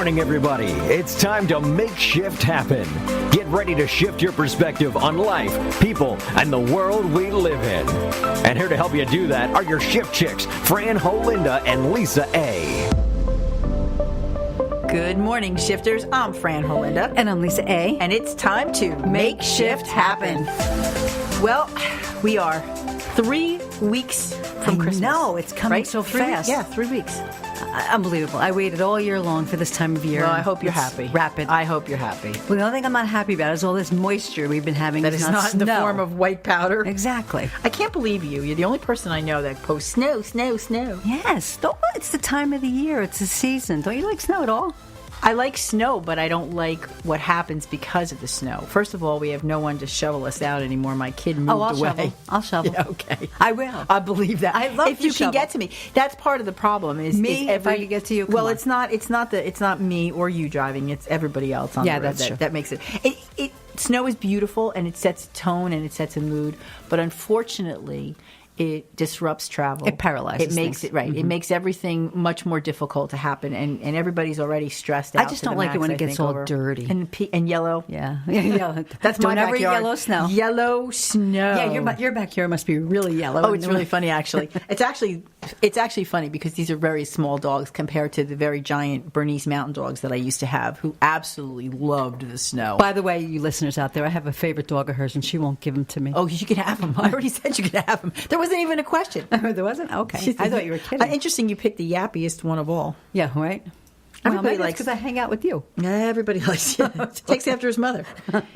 morning, everybody. It's time to make shift happen. Get ready to shift your perspective on life, people, and the world we live in. And here to help you do that are your shift chicks, Fran Holinda and Lisa A. Good morning, shifters. I'm Fran Holinda. And I'm Lisa A. And it's time to make shift happen. Well, we are 3 weeks from Christmas. No, it's coming so fast. Yeah, 3 weeks. Unbelievable. I waited all year long for this time of year. Well, I hope you're happy. Rapid. I hope you're happy. Well, the only thing I'm not happy about is all this moisture we've been having. That is not in the form of white powder. Exactly. I can't believe you. You're the only person I know that posts snow, snow, snow. Yes. It's the time of the year. It's the season. Don't you like snow at all? I like snow, but I don't like what happens because of the snow. First of all, we have no one to shovel us out anymore. My kid moved away. I'll shovel. Yeah, okay. I will. I believe that. I love if you can get to me. That's part of the problem. Is me? If I can get to you, well, it's not me or you driving. It's everybody else on the road. That's true. That makes it. Snow is beautiful and it sets a tone and it sets a mood, but unfortunately, it disrupts travel. It paralyzes. It makes things. it right. Mm-hmm. It makes everything much more difficult to happen, and every's already stressed out. I just don't like it when it gets all dirty and yellow. Yeah. That's my don't ever eat backyard. Yellow snow. Yellow snow. Yeah, your backyard must be really yellow. Oh, it's really funny actually. It's actually funny because these are very small dogs compared to the very giant Bernese Mountain Dogs that I used to have, who absolutely loved the snow. By the way, you listeners out there, I have a favorite dog of hers, and she won't give him to me. Oh, you can have him. I already said you could have him. There wasn't even a question. There wasn't? Okay. I thought you were kidding. Interesting you picked the yappiest one of all. Yeah, right? Everybody likes because I hang out with you. Everybody likes you. Takes after his mother.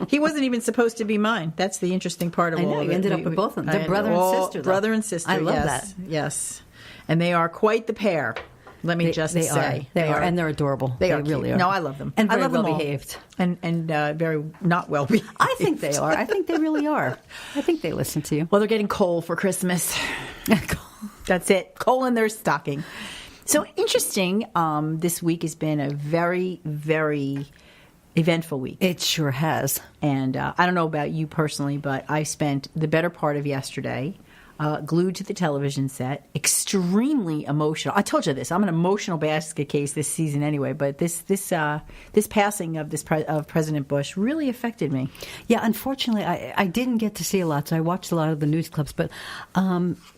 He wasn't even supposed to be mine. That's the interesting part of all of it. I know, you ended up with both of them. They're brother and sister, though. Brother and sister, I love yes. that. yes. And they are quite the pair. Let me just say. They are. And they're adorable. They are really cute. are. No, I love them. And very I love well them all. behaved. And very not well behaved. I think they are. I think they really are. I think they listen to you. Well, they're getting coal for Christmas. That's it. Coal in their stocking. So interesting. This week has been a very, very eventful week. It sure has. And I don't know about you personally, but I spent the better part of yesterday glued to the television set, extremely emotional. I told you this. I'm an emotional basket case this season anyway, but this passing of President Bush really affected me. Yeah, unfortunately, I didn't get to see a lot, so I watched a lot of the news clips, but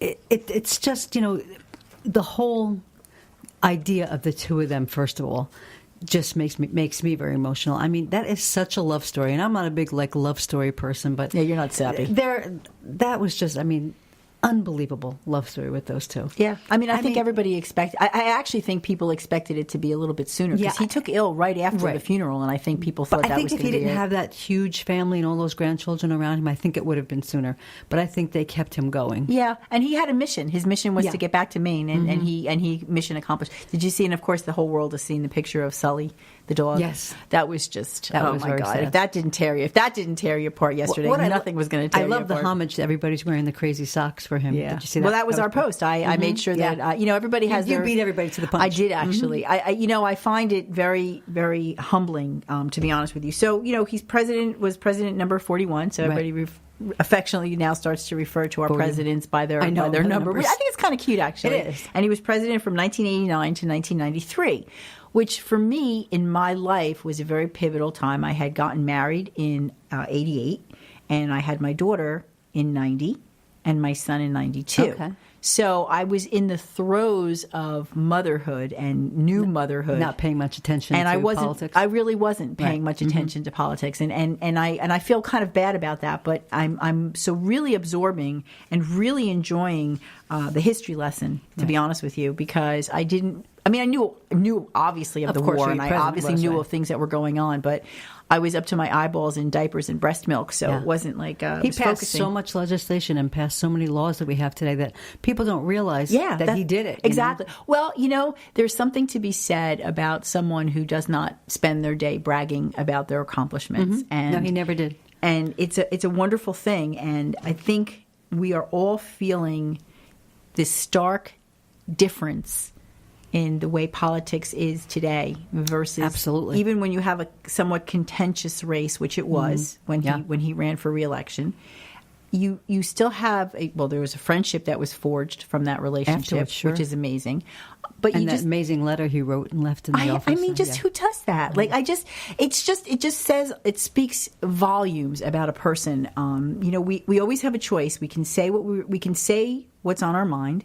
it's just, the whole idea of the two of them, first of all, just makes me very emotional. I mean, that is such a love story, and I'm not a big love story person, but yeah, you're not sappy. That was just, unbelievable love story with those two. Yeah. I think everybody expected... I actually think people expected it to be a little bit sooner because he took ill right after the funeral, and I think people thought that was going to be I think if he didn't have that huge family and all those grandchildren around him, I think it would have been sooner. But I think they kept him going. Yeah, and he had a mission. His mission was to get back to Maine, and he mission accomplished. Did you see? And of course, the whole world has seen the picture of Sully, the dog. Yes, that was just that was my very God! sad. If that didn't tear you apart yesterday, nothing was going to tear you apart. I love the homage that everybody's wearing the crazy socks for him. Yeah. Did you see that? Well, that was our post. I made sure that everybody has. You beat everybody to the punch. I did actually. I find it very, very humbling, to be honest with you. So he's was president number 41. So everybody affectionately now starts to refer to our presidents by their number. Numbers. I think it's kind of cute, actually. It is. And he was president from 1989 to 1993, which for me in my life was a very pivotal time. I had gotten married in 88, and I had my daughter in 90, and my son in 92. Okay. So I was in the throes of motherhood and new motherhood, not paying much attention and to politics. I really wasn't paying much attention to politics, and I feel kind of bad about that. But I'm so really absorbing and really enjoying the history lesson, to be honest with you, because I knew obviously of the war, and I obviously knew of things that were going on, but I was up to my eyeballs in diapers and breast milk, so it wasn't like he passed so much legislation and passed so many laws that we have today that people don't realize that he did it. Exactly. Well, there's something to be said about someone who does not spend their day bragging about their accomplishments. And no, he never did. And it's a wonderful thing, and I think we are all feeling this stark difference in the way politics is today versus absolutely even when you have a somewhat contentious race, which it was when he ran for re-election. You still have there was a friendship that was forged from that relationship, which is amazing. but and you that just amazing letter he wrote and left in the office. I mean, just who does that? Like, it just says, it speaks volumes about a person. We always have a choice. We can say we can say what's on our mind,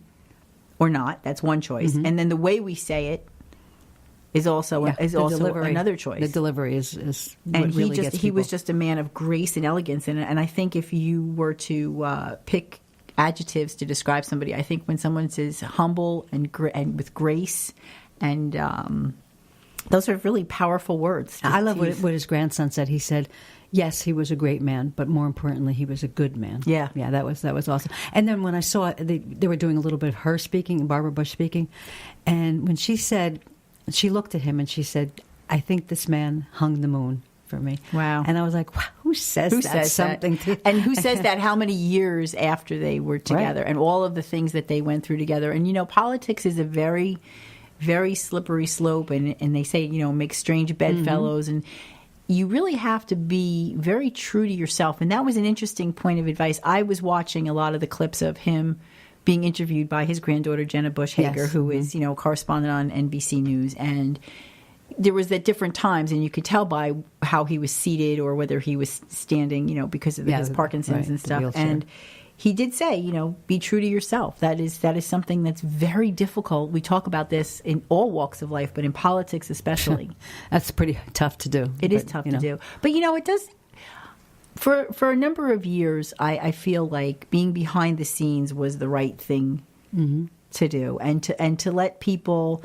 or not. That's one choice, and then the way we say it is also another choice. The delivery is what and really gets people. He was just a man of grace and elegance, and I think if you were to pick adjectives to describe somebody, I think when someone says humble and with grace, and those are really powerful words. I love what his grandson said. He said, yes, he was a great man, but more importantly, he was a good man. Yeah. That was awesome. And then when I saw they were doing a little bit of her speaking, Barbara Bush speaking, and when she said, she looked at him and she said, I think this man hung the moon for me. Wow. And I was like, wow, who says something? And who says that how many years after they were together, and all of the things that they went through together. And, politics is a very, very slippery slope. And they say, make strange bedfellows. And you really have to be very true to yourself. And that was an interesting point of advice. I was watching a lot of the clips of him being interviewed by his granddaughter, Jenna Bush Hager, yes. who is, a correspondent on NBC News. And there was at different times, and you could tell by how he was seated or whether he was standing, because of his Parkinson's and stuff. And he did say, be true to yourself. That is something that's very difficult. We talk about this in all walks of life, but in politics especially. That's pretty tough to do. It is tough to do. But, it does. For a number of years, I feel like being behind the scenes was the right thing to do, and to let people,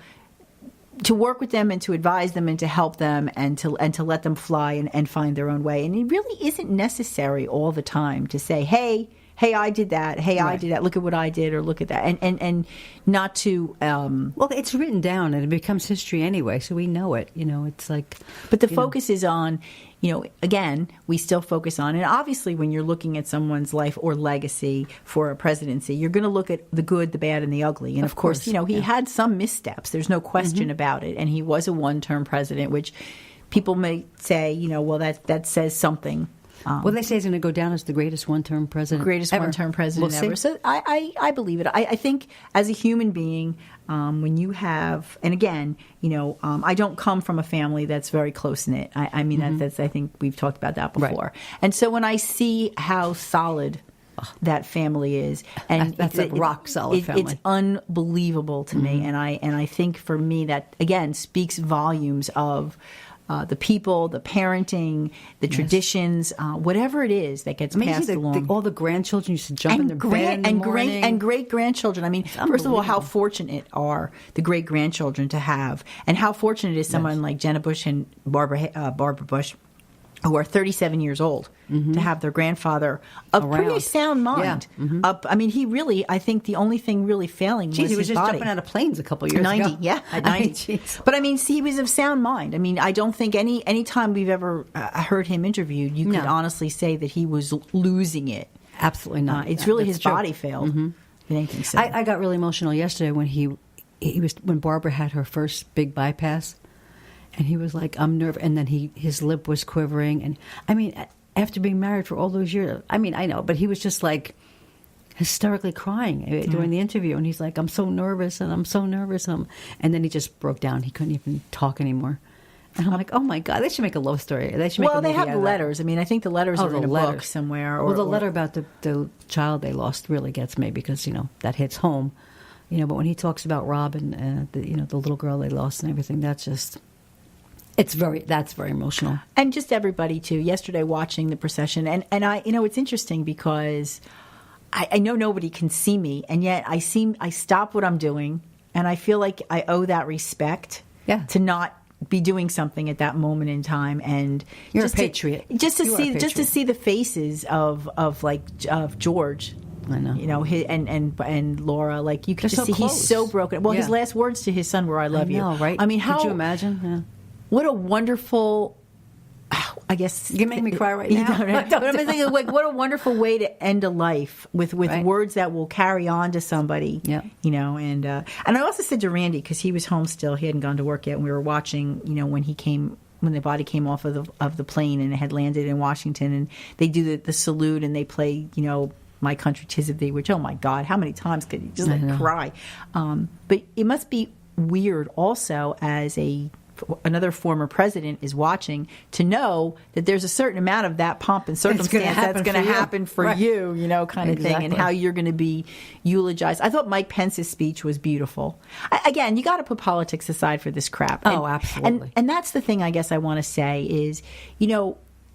to work with them and to advise them and to help them and to let them fly and find their own way. And it really isn't necessary all the time to say, hey, I did that. Hey, right. I did that. Look at what I did, or look at that. And not to... well, it's written down and it becomes history anyway, so we know it. It's like... But the focus is on... again, we still focus on, and obviously when you're looking at someone's life or legacy for a presidency, you're going to look at the good, the bad, and the ugly. And of course, he had some missteps. There's no question about it. And he was a one-term president, which people may say, well, that says something. Well, they say he's going to go down as the greatest one-term president one-term president ever. So I believe it. I think as a human being, when you have, and again, I don't come from a family that's very close-knit. I mean, that's I think we've talked about that before. Right. And so when I see how solid that family is, and that's a rock solid family. It's unbelievable to me. And I think for me that, again, speaks volumes of the people, the parenting, the traditions, whatever it is that gets passed along. All the grandchildren used to jump in their bed in the morning. And great-grandchildren. I mean, first of all, how fortunate are the great-grandchildren to have, and how fortunate is someone like Jenna Bush and Barbara Bush, who are 37 years old, to have their grandfather of pretty sound mind. Yeah. I mean, he really, I think the only thing really failing was his body. He was just jumping out of planes a couple of years 90, ago. Yeah, at 90. But I mean, see, he was of sound mind. I mean, I don't think any time we've ever heard him interviewed, you could honestly say that he was losing it. Absolutely not. It's really his body failed. If anything so. I got really emotional yesterday when when Barbara had her first big bypass. And he was like, I'm nervous. And then his lip was quivering. And I mean, after being married for all those years, I mean, I know, but he was just like hysterically crying during the interview. And he's like, I'm so nervous and I'm so nervous. And then he just broke down. He couldn't even talk anymore. And I'm like, oh my God, they should make a love story. They should make a movie they have out the of letters. That. I mean, I think the letters are in a book somewhere. Well, the letter about the child they lost really gets me because, that hits home. But when he talks about Rob and, the little girl they lost and everything, that's just... That's very emotional. And just everybody, too. Yesterday, watching the procession. And I, it's interesting because I know nobody can see me. And yet I stop what I'm doing. And I feel like I owe that respect to not be doing something at that moment in time. And you're a patriot. Just to see the faces of George. I know. And Laura, like you could just see close. He's so broken. Well, his last words to his son were, I love you. Right? I mean, could you imagine? Yeah. What a wonderful, I guess... You make me cry right now. But I'm thinking, like, what a wonderful way to end a life with words that will carry on to somebody. Yeah. And I also said to Randy, because he was home still, he hadn't gone to work yet, and we were watching, when the body came off of the plane and it had landed in Washington, and they do the salute and they play, My Country 'Tis of Thee, which, oh my God, how many times could you just cry? But it must be weird also as another former president is watching to know that there's a certain amount of that pomp and circumstance that's going to happen for right. you, kind of thing, and how you're going to be eulogized. I thought Mike Pence's speech was beautiful. Again, you got to put politics aside for this crap. Oh, absolutely. And that's the thing I guess I want to say is,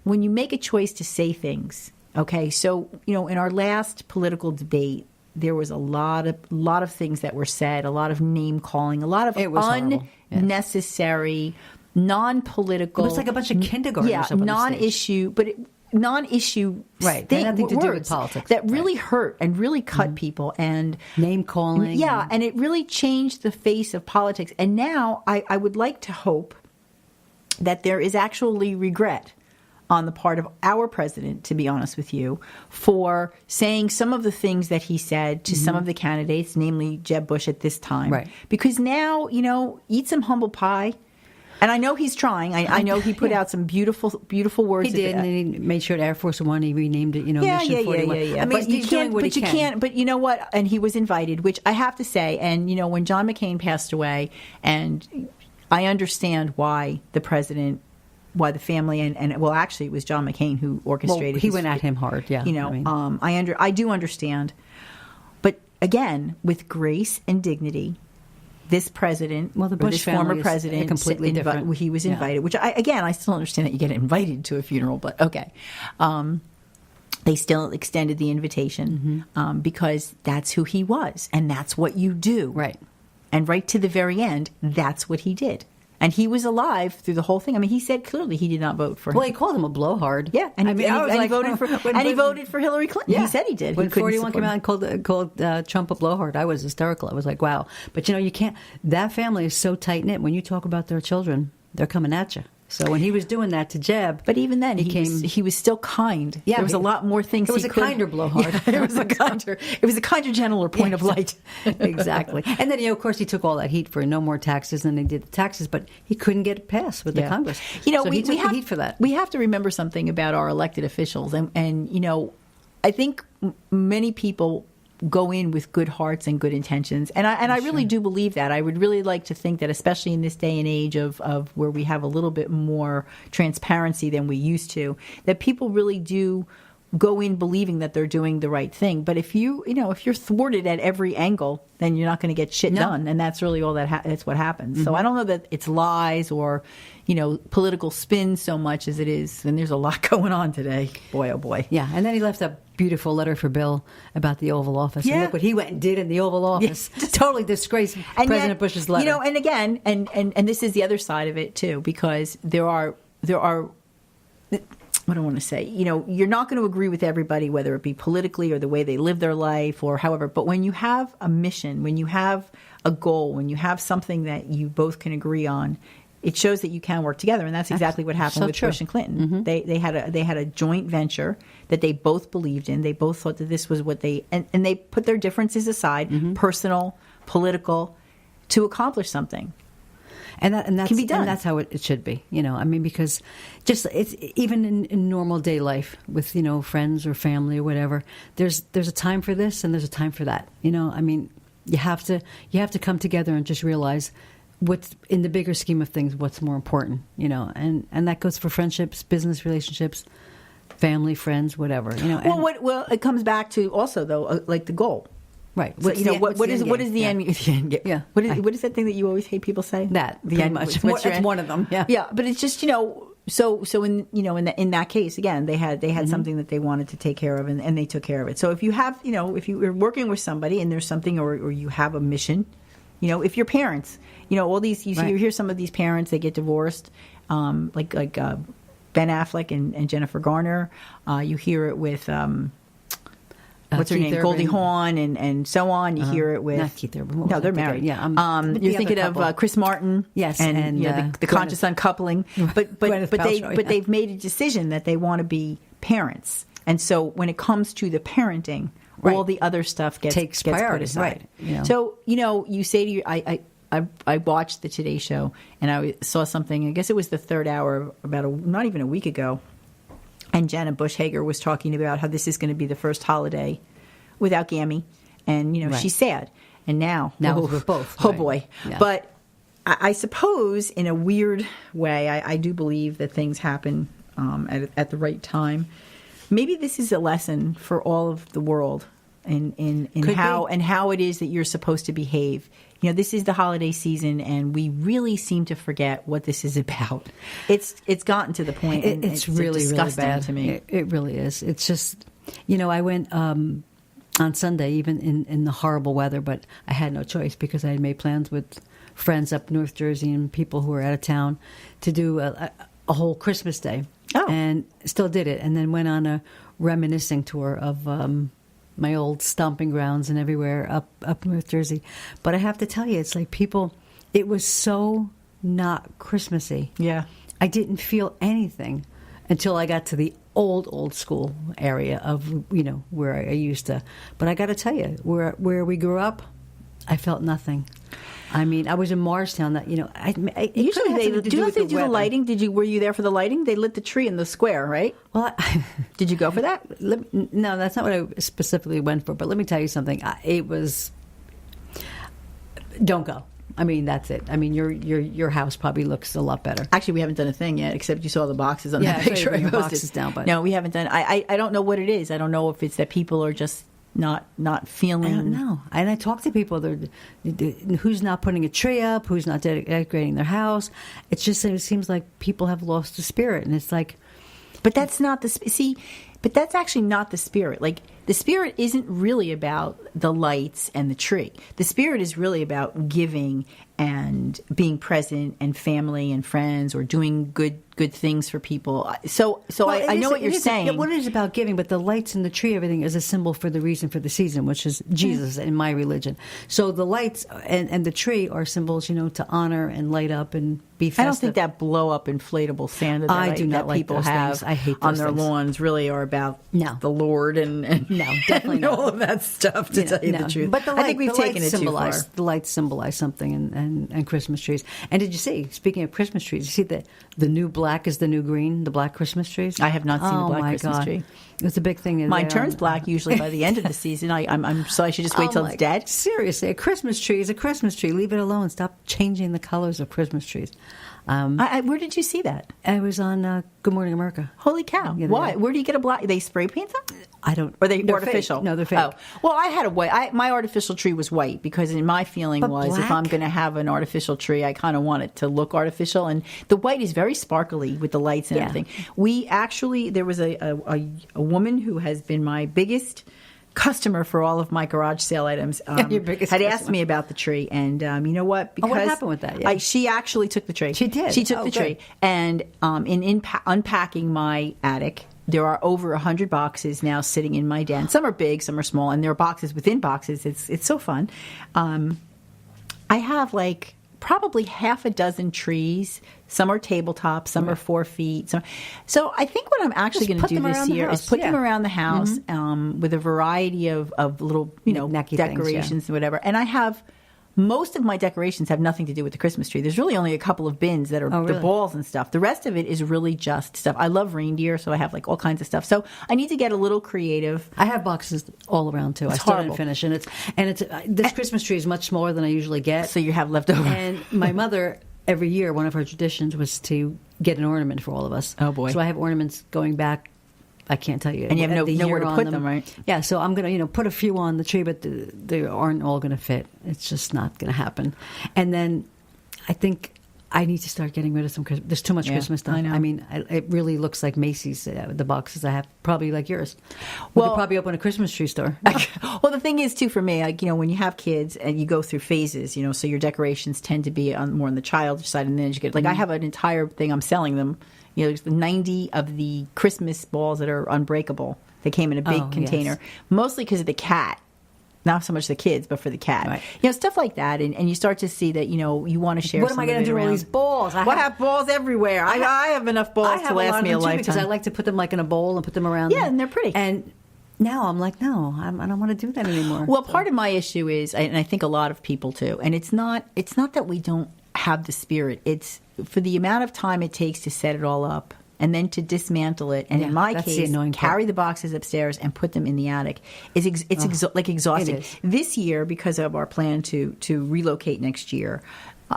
when you make a choice to say things, okay, so, in our last political debate, there was a lot of things that were said, a lot of name calling, a lot of unnecessary, non-political. It was like a bunch of kindergarten. Yeah, non-issue, non-issue right. Nothing to do with politics that really hurt and really cut people, and name calling. Yeah, and it really changed the face of politics. And now I would like to hope that there is actually regret on the part of our president, to be honest with you, for saying some of the things that he said to some of the candidates, namely Jeb Bush at this time. Right. Because now, eat some humble pie. And I know he's trying. I know he put out some beautiful, beautiful words. He did, and he made sure Air Force One, he renamed it, Mission 41. Yeah. I mean, he's doing what he can. But you know what? And he was invited, which I have to say, and, when John McCain passed away, and I understand why the president, why the family, and well, actually, it was John McCain who orchestrated. Well, he went at him hard, yeah. I do understand, but again, with grace and dignity, this president, the Bush former president, completely different. He was invited, which I still understand that you get invited to a funeral, but okay. They still extended the invitation because that's who he was, and that's what you do, right? And right to the very end, that's what he did. And he was alive through the whole thing. I mean, he said clearly he did not vote for him. Well, he called him a blowhard. Yeah, and he voted for Hillary Clinton. Yeah. He said he did. When 41 came out and called Trump a blowhard, I was hysterical. I was like, wow. But you can't. That family is so tight knit. When you talk about their children, they're coming at you. So when he was doing that to Jeb, but even then he was still kind. Yeah, there was a lot more things. It was a kinder blowhard. Yeah, it was a kinder, gentler point of light. Exactly. And then of course he took all that heat for no more taxes, and they did the taxes, but he couldn't get it passed with the Congress. So he took the heat for that. We have to remember something about our elected officials, and I think many people go in with good hearts and good intentions. And I really do believe that. I would really like to think that, especially in this day and age of where we have a little bit more transparency than we used to, that people really do go in believing that they're doing the right thing. But if if you're thwarted at every angle, then you're not going to get shit done. And that's really all that's what happens. So I don't know that it's lies or, political spin so much as it is. And there's a lot going on today. Boy, oh boy. Yeah. And then he left a beautiful letter for Bill about the Oval Office. Yeah. And look what he went and did in the Oval Office. Yeah. Totally disgraced President Bush's letter. And again, and this is the other side of it too, because there are what I want to say, you're not going to agree with everybody, whether it be politically or the way they live their life or however. But when you have a mission, when you have a goal, when you have something that you both can agree on, it shows that you can work together. And that's exactly what happened with Bush and Clinton. They had a joint venture that they both believed in. They both thought that this was what and they put their differences aside, personal, political, to accomplish something. And that's can be done. And that's how it should be, because just it's even in normal day life with friends or family or whatever. There's a time for this and there's a time for that. You have to come together and just realize what's in the bigger scheme of things, what's more important. And that goes for friendships, business relationships, family, friends, whatever. Well, it comes back to also though, like the goal. Right. So, what is the end game? Yeah. What is that thing that you always hate people say? That the end. Much. That's one of them. Yeah. Yeah, but it's just so in that case again they had something that they wanted to take care of and they took care of it. So if you have if you are working with somebody and there's something or you have a mission, if your parents all these you hear some of these parents, they get divorced, like Ben Affleck and Jennifer Garner. You hear it with. What's her name? Urban. Goldie Hawn and so on. You hear it with not Keith Urban. No, they're married. Yeah, you're thinking of Chris Martin. Yes, and the conscious uncoupling. But they've made a decision that they want to be parents, and so when it comes to the parenting, all the other stuff gets put aside. Right. So you say to I watched the Today Show and I saw something. I guess it was the third hour not even a week ago. And Janet Bush Hager was talking about how this is going to be the first holiday without Gammy. And, she's sad. and now. Now we're both. Oh, right. boy. Yeah. But I suppose in a weird way, I do believe that things happen at the right time. Maybe this is a lesson for all of the world in how it is that you're supposed to behave. You know, this is the holiday season, and we really seem to forget what this is about. It's gotten to the point. It's really disgusting really bad to me. It really is. It's just, I went on Sunday, even in the horrible weather, but I had no choice because I had made plans with friends up North Jersey and people who were out of town to do a whole Christmas day. Oh. And still did it, and then went on a reminiscing tour of my old stomping grounds and everywhere up North Jersey. But I have to tell you, it's like it was so not Christmassy. Yeah. I didn't feel anything until I got to the old school area of, where I used to. But I got to tell you, where we grew up, I felt nothing. I mean, I was in Morristown. That Usually they do the lighting. Were you there for the lighting? They lit the tree in the square, right? Well, did you go for that? No, that's not what I specifically went for. But let me tell you something. It was. Don't go. I mean, that's it. I mean, your house probably looks a lot better. Actually, we haven't done a thing yet, except you saw the boxes on the picture I posted. Boxes down, but no, we haven't done. I don't know what it is. I don't know if it's that people are just not feeling. I don't know. And I talk to people who's not putting a tree up, who's not decorating their house. It seems like people have lost the spirit, and it's like, but that's not the But that's actually not the spirit. Like, the spirit isn't really about the lights and the tree. The spirit is really about giving and being present and family and friends, or doing good things for people. So I know what you're saying. What it is about giving, but the lights and the tree, everything is a symbol for the reason for the season, which is Jesus in my religion. So the lights and the tree are symbols, to honor and light up and be festive. I don't think that blow up inflatable Santa that people have I hate on those their things. lawns really are about the Lord and no, definitely and all of that stuff, to tell you the truth. But I think we've taken it too far. The lights symbolize something, and Christmas trees. And did you see, speaking of Christmas trees, you see that the new black is the new green, the black Christmas trees? I have not seen the black Christmas tree. It's a big thing. Mine turns black usually by the end of the season. So I should just wait till it's dead? Seriously, a Christmas tree is a Christmas tree. Leave it alone. Stop changing the colors of Christmas trees. Where did you see that? I was on Good Morning America. Holy cow. Yeah, why? Where do you get a black? They spray paint them? I don't. Or they're artificial? Fake. No, they're fake. Oh. Well, I had a white. My artificial tree was white because my feeling was black? If I'm going to have an artificial tree, I kind of want it to look artificial. And the white is very sparkly with the lights and everything. There was a woman who has been my biggest customer for all of my garage sale items. Your biggest had customer. asked me about the tree, and you know what? Because what happened with that? Yeah. She actually took the tree. She did. She took the tree, and in unpacking my attic, there are over 100 boxes now sitting in my den. Some are big, some are small, and there are boxes within boxes. It's so fun. I have probably half a dozen trees. Some are tabletops, some are 4 feet. So I think what I'm actually going to do this year is put them around the house with a variety of little decorations and whatever. And I have most of my decorations have nothing to do with the Christmas tree. There's really only a couple of bins that are the balls and stuff. The rest of it is really just stuff. I love reindeer, so I have all kinds of stuff. So I need to get a little creative. I have boxes all around too. I still didn't finish, and this Christmas tree is much smaller than I usually get. So you have leftover. And my mother, every year, one of her traditions was to get an ornament for all of us. Oh boy! So I have ornaments going back. I can't tell you. And you have nowhere to put them, right? Yeah, so I'm going to, put a few on the tree, but they aren't all going to fit. It's just not going to happen. And then I think I need to start getting rid of some Christmas. There's too much Christmas stuff. I know. I mean, it really looks like Macy's, the boxes I have, probably like yours. We could probably open a Christmas tree store. Well, the thing is, too, for me, when you have kids and you go through phases, so your decorations tend to be more on the childish side, and then as you get, I have an entire thing, I'm selling them. There's 90 of the Christmas balls that are unbreakable. They came in a big container, mostly because of the cat. Not so much the kids, but for the cat. Right. Stuff like that. And you start to see that, you want to share what am I going to do with all these balls? I have balls everywhere. I have enough balls to last me a lifetime. Because I like to put them in a bowl and put them around. Yeah, and they're pretty. And now I'm like, no, I don't want to do that anymore. Well, part of my issue is, and I think a lot of people too, and it's not that we don't have the spirit. It's for the amount of time it takes to set it all up and then to dismantle it, and in my that's the case, annoying part. carry the boxes upstairs and put them in the attic is exhausting. It is. This year, because of our plan to relocate next year,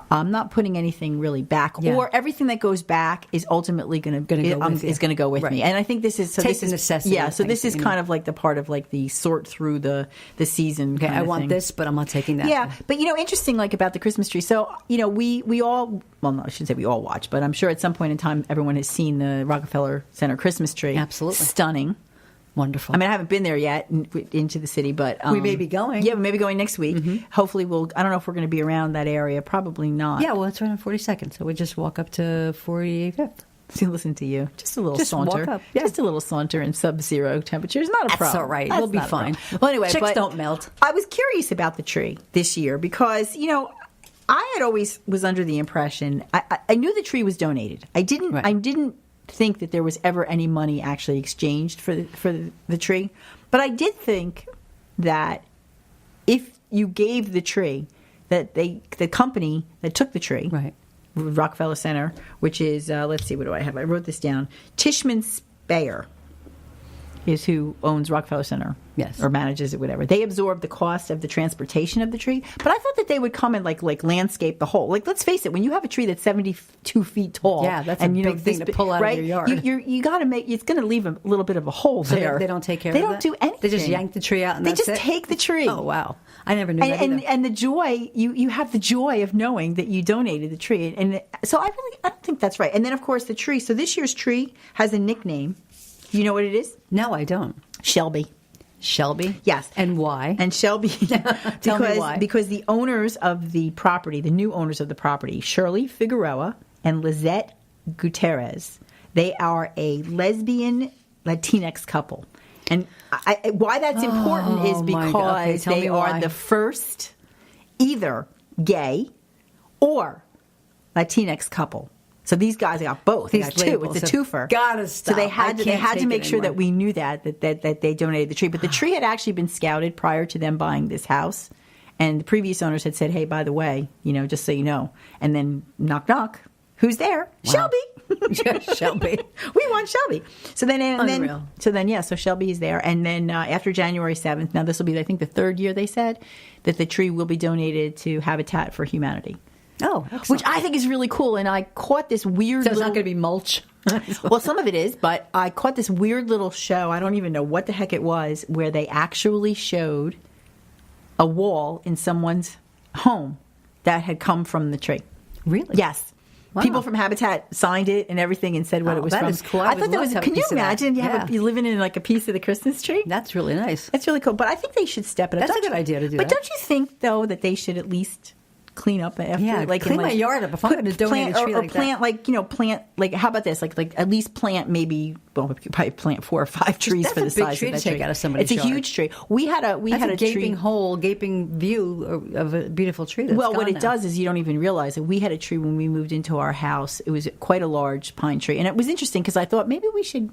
I'm not putting anything really back, or everything that goes back is ultimately going to go with me. And I think this is Take the necessity. Yeah, so this is kind of like the part of like the sort through the season. Okay, kind I of want thing. this, but I'm not taking that. Yeah, but interesting, like about the Christmas tree. So we all, well, no, I shouldn't say we all watch, but I'm sure at some point in time everyone has seen the Rockefeller Center Christmas tree. Absolutely. Stunning. Wonderful. I mean, I haven't been there yet into the city, but we may be going. Yeah, we may be going next week. Mm-hmm. Hopefully, I don't know if we're going to be around that area. Probably not. Yeah, well, it's right on 42nd, so we just walk up to 45th. See, listen to you. Just a little saunter. Walk up. Yeah. Just a little saunter in sub-zero temperatures. Not a problem. That's all right. We'll be fine. Well, anyway, chicks don't melt. I was curious about the tree this year because I had always was under the impression I knew the tree was donated. I didn't think that there was ever any money actually exchanged for the tree, but I did think that if you gave the tree, that the company that took the tree, right, Rockefeller Center, which is let's see, what do I have? I wrote this down. Tishman Speyer is who owns Rockefeller Center, yes, or manages it, whatever. They absorb the cost of the transportation of the tree, but I thought that they would come and like landscape the whole. Like, let's face it, when you have a tree that's 72 feet tall, yeah, that's a big thing to pull out of your yard. You got to make. It's going to leave a little bit of a hole there. They don't take care. They of don't that? do anything. They just yank the tree out and they that's just take the tree. Oh wow, I never knew that either. And the joy you have the joy of knowing that you donated the tree, and so I don't think that's right. And then of course the tree. So this year's tree has a nickname. You know what it is? No, I don't. Shelby. Shelby? Yes. And why? And Shelby, Tell me why. Because the owners of the property, the new owners of the property, Shirley Figueroa and Lizette Gutierrez, they are a lesbian Latinx couple. And why that's important is because they are the first either gay or Latinx couple. So these guys got both. They got two. It's a twofer. Gotta stop. So they had to make sure that we knew that they donated the tree. But the tree had actually been scouted prior to them buying this house, and the previous owners had said, "Hey, by the way, just so you know." And then knock knock, who's there? Wow. Shelby. Shelby. We want Shelby. So then, so Shelby is there, and then after January 7th, now this will be, I think, the third year they said that the tree will be donated to Habitat for Humanity. Oh, excellent. Which I think is really cool. And I caught this weird So it's not going to be mulch? Well, some of it is, but I caught this weird little show. I don't even know what the heck it was, where they actually showed a wall in someone's home that had come from the tree. Really? Yes. Wow. People from Habitat signed it and everything and said what it was from. That is cool. I thought that was. Can you imagine? You living in like a piece of the Christmas tree? That's really nice. It's really cool. But I think they should step it up. That's a good idea to do. But don't you think though that they should at least clean up after? Yeah, clean my yard up. If I'm going to donate a tree or plant like how about this? Like at least plant maybe. Well, we could probably plant 4 or 5 trees for the size tree of that to take tree. Out of somebody's it's a yard. huge tree. We had a gaping hole, gaping view of a beautiful tree. That's what it now. does is you don't even realize it. We had a tree when we moved into our house. It was quite a large pine tree, and it was interesting because I thought maybe we should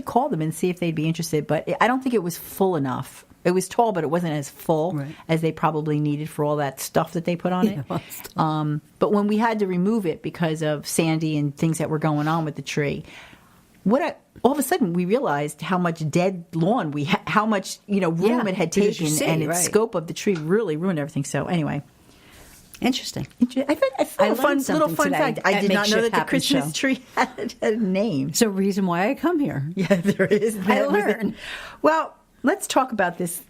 call them and see if they'd be interested. But I don't think it was full enough. It was tall, but it wasn't as full as they probably needed for all that stuff that they put on it. But when we had to remove it because of Sandy and things that were going on with the tree, all of a sudden we realized how much dead lawn how much room it had taken, and its scope of the tree really ruined everything. So anyway. Interesting. I found a little fun fact. I did not know that the Christmas tree had a name. It's a reason why I come here. Yeah, there is. I learn. Well, let's talk about this.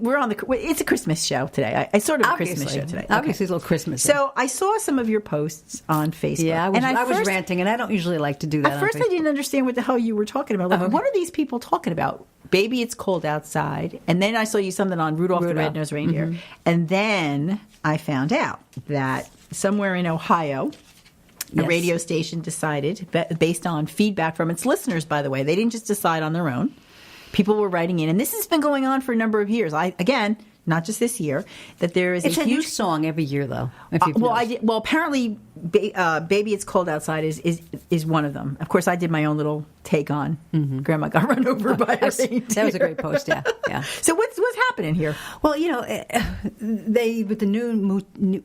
We're on it's a Christmas show today. I sort of a Christmas show today. Obviously, it's a little Christmas. So I saw some of your posts on Facebook. Yeah, I was ranting, and I don't usually like to do that. At first, I didn't understand what the hell you were talking about. What are these people talking about? Baby, it's cold outside. And then I saw you something on Rudolph the Red-Nosed Reindeer. Mm-hmm. And then I found out that somewhere in Ohio, a radio station decided, based on feedback from its listeners, by the way, they didn't just decide on their own. People were writing in, and this has been going on for a number of years. Not not just this year, that there is It's a a huge new song every year, though. If you've well, noticed. apparently, "Baby It's Cold Outside" is one of them. Of course, I did my own little take on "Grandma Got Run Over by a Reindeer." That was a great post. Yeah. So what's happening here? Well, they with the new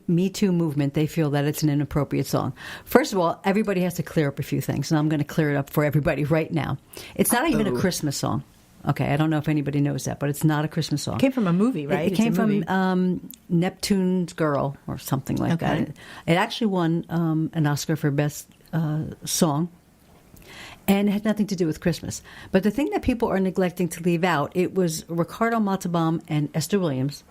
Me Too movement, they feel that it's an inappropriate song. First of all, everybody has to clear up a few things, and I'm going to clear it up for everybody right now. It's not even a Christmas song. Okay, I don't know if anybody knows that, but it's not a Christmas song. It came from a movie, right? It came from Neptune's Girl or something like that. It actually won an Oscar for Best Song, and it had nothing to do with Christmas. But the thing that people are neglecting to leave out, it was Ricardo Montalban and Esther Williams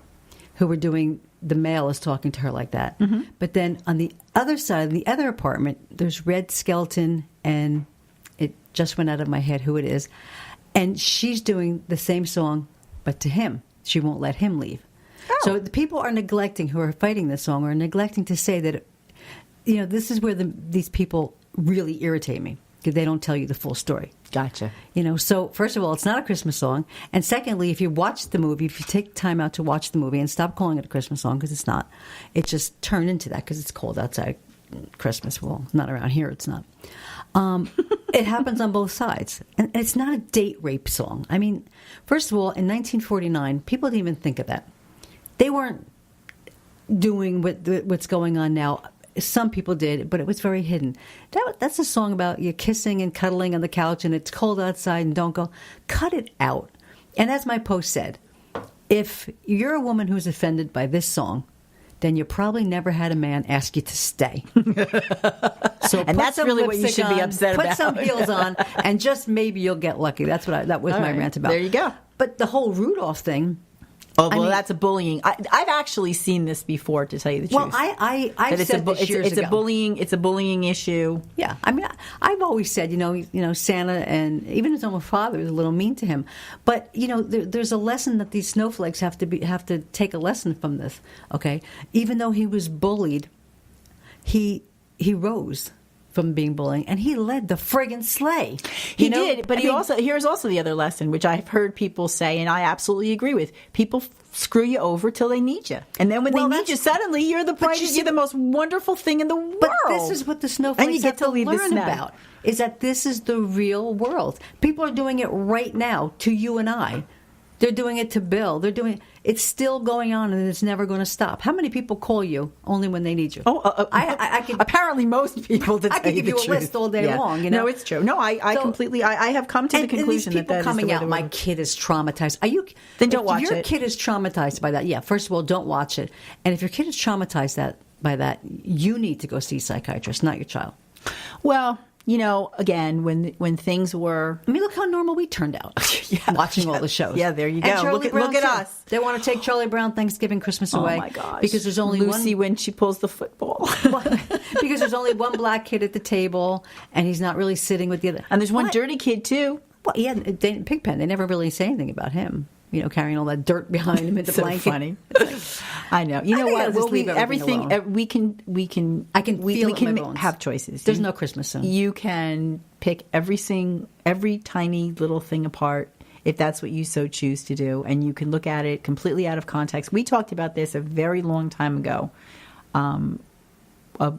who were doing The Mail is talking to her like that. Mm-hmm. But then on the other side, in the other apartment, there's Red Skelton, and it just went out of my head who it is. And she's doing the same song, but to him. She won't let him leave. Oh. So the people are neglecting, who are fighting this song, are neglecting to say that, this is where these people really irritate me, because they don't tell you the full story. Gotcha. So first of all, it's not a Christmas song. And secondly, if you watch the movie, if you take time out to watch the movie and stop calling it a Christmas song, because it's not, it just turned into that because it's cold outside Christmas. Well, not around here, it's not. It happens on both sides. And it's not a date rape song. I mean, first of all, in 1949, people didn't even think of that. They weren't doing what's going on now. Some people did, but it was very hidden. That's a song about you kissing and cuddling on the couch and it's cold outside and don't go. Cut it out. And as my post said, if you're a woman who's offended by this song, then you probably never had a man ask you to stay. So and that's really what you should be upset about. Put some heels on, and just maybe you'll get lucky. That was my rant about. There you go. But the whole Rudolph thing. Oh, well, that's a bullying. I've actually seen this before, to tell you the truth. Well, I've said this years ago. It's a bullying issue. Yeah, I mean, I've always said, Santa and even his own father is a little mean to him. But there's a lesson that these snowflakes have to take a lesson from this. Okay, even though he was bullied, he rose from being bullied, and he led the friggin' sleigh. He did, but here's also the other lesson, which I've heard people say, and I absolutely agree with. People screw you over till they need you, and then when they need you, suddenly you're the brightest, you're the most wonderful thing in the world. But this is what the snowflakes and you get have to learn about, is that this is the real world. People are doing it right now to you and I. They're doing it to Bill. It's still going on, and it's never going to stop. How many people call you only when they need you? I could, apparently most people. I could give you a list all day long. No, it's true. No, I completely. I have come to the conclusion that is coming out. My kid is traumatized. Then don't watch it. If your kid is traumatized by that, first of all, don't watch it. And if your kid is traumatized by that, you need to go see a psychiatrist, not your child. Well, again, when things were... I mean, look how normal we turned out watching all the shows. Yeah, there you go. Look at us. They want to take Charlie Brown Thanksgiving, Christmas away. Oh, my gosh. Because there's only Lucy when she pulls the football. Because there's only one black kid at the table, and he's not really sitting with the other. And there's one dirty kid, too. Well, yeah, Pigpen. They never really say anything about him. Carrying all that dirt behind him in the blanket. Funny. I know. You know what? Well, we can have choices. There's no Christmas soon. You can pick every tiny little thing apart if that's what you so choose to do, and you can look at it completely out of context. We talked about this a very long time ago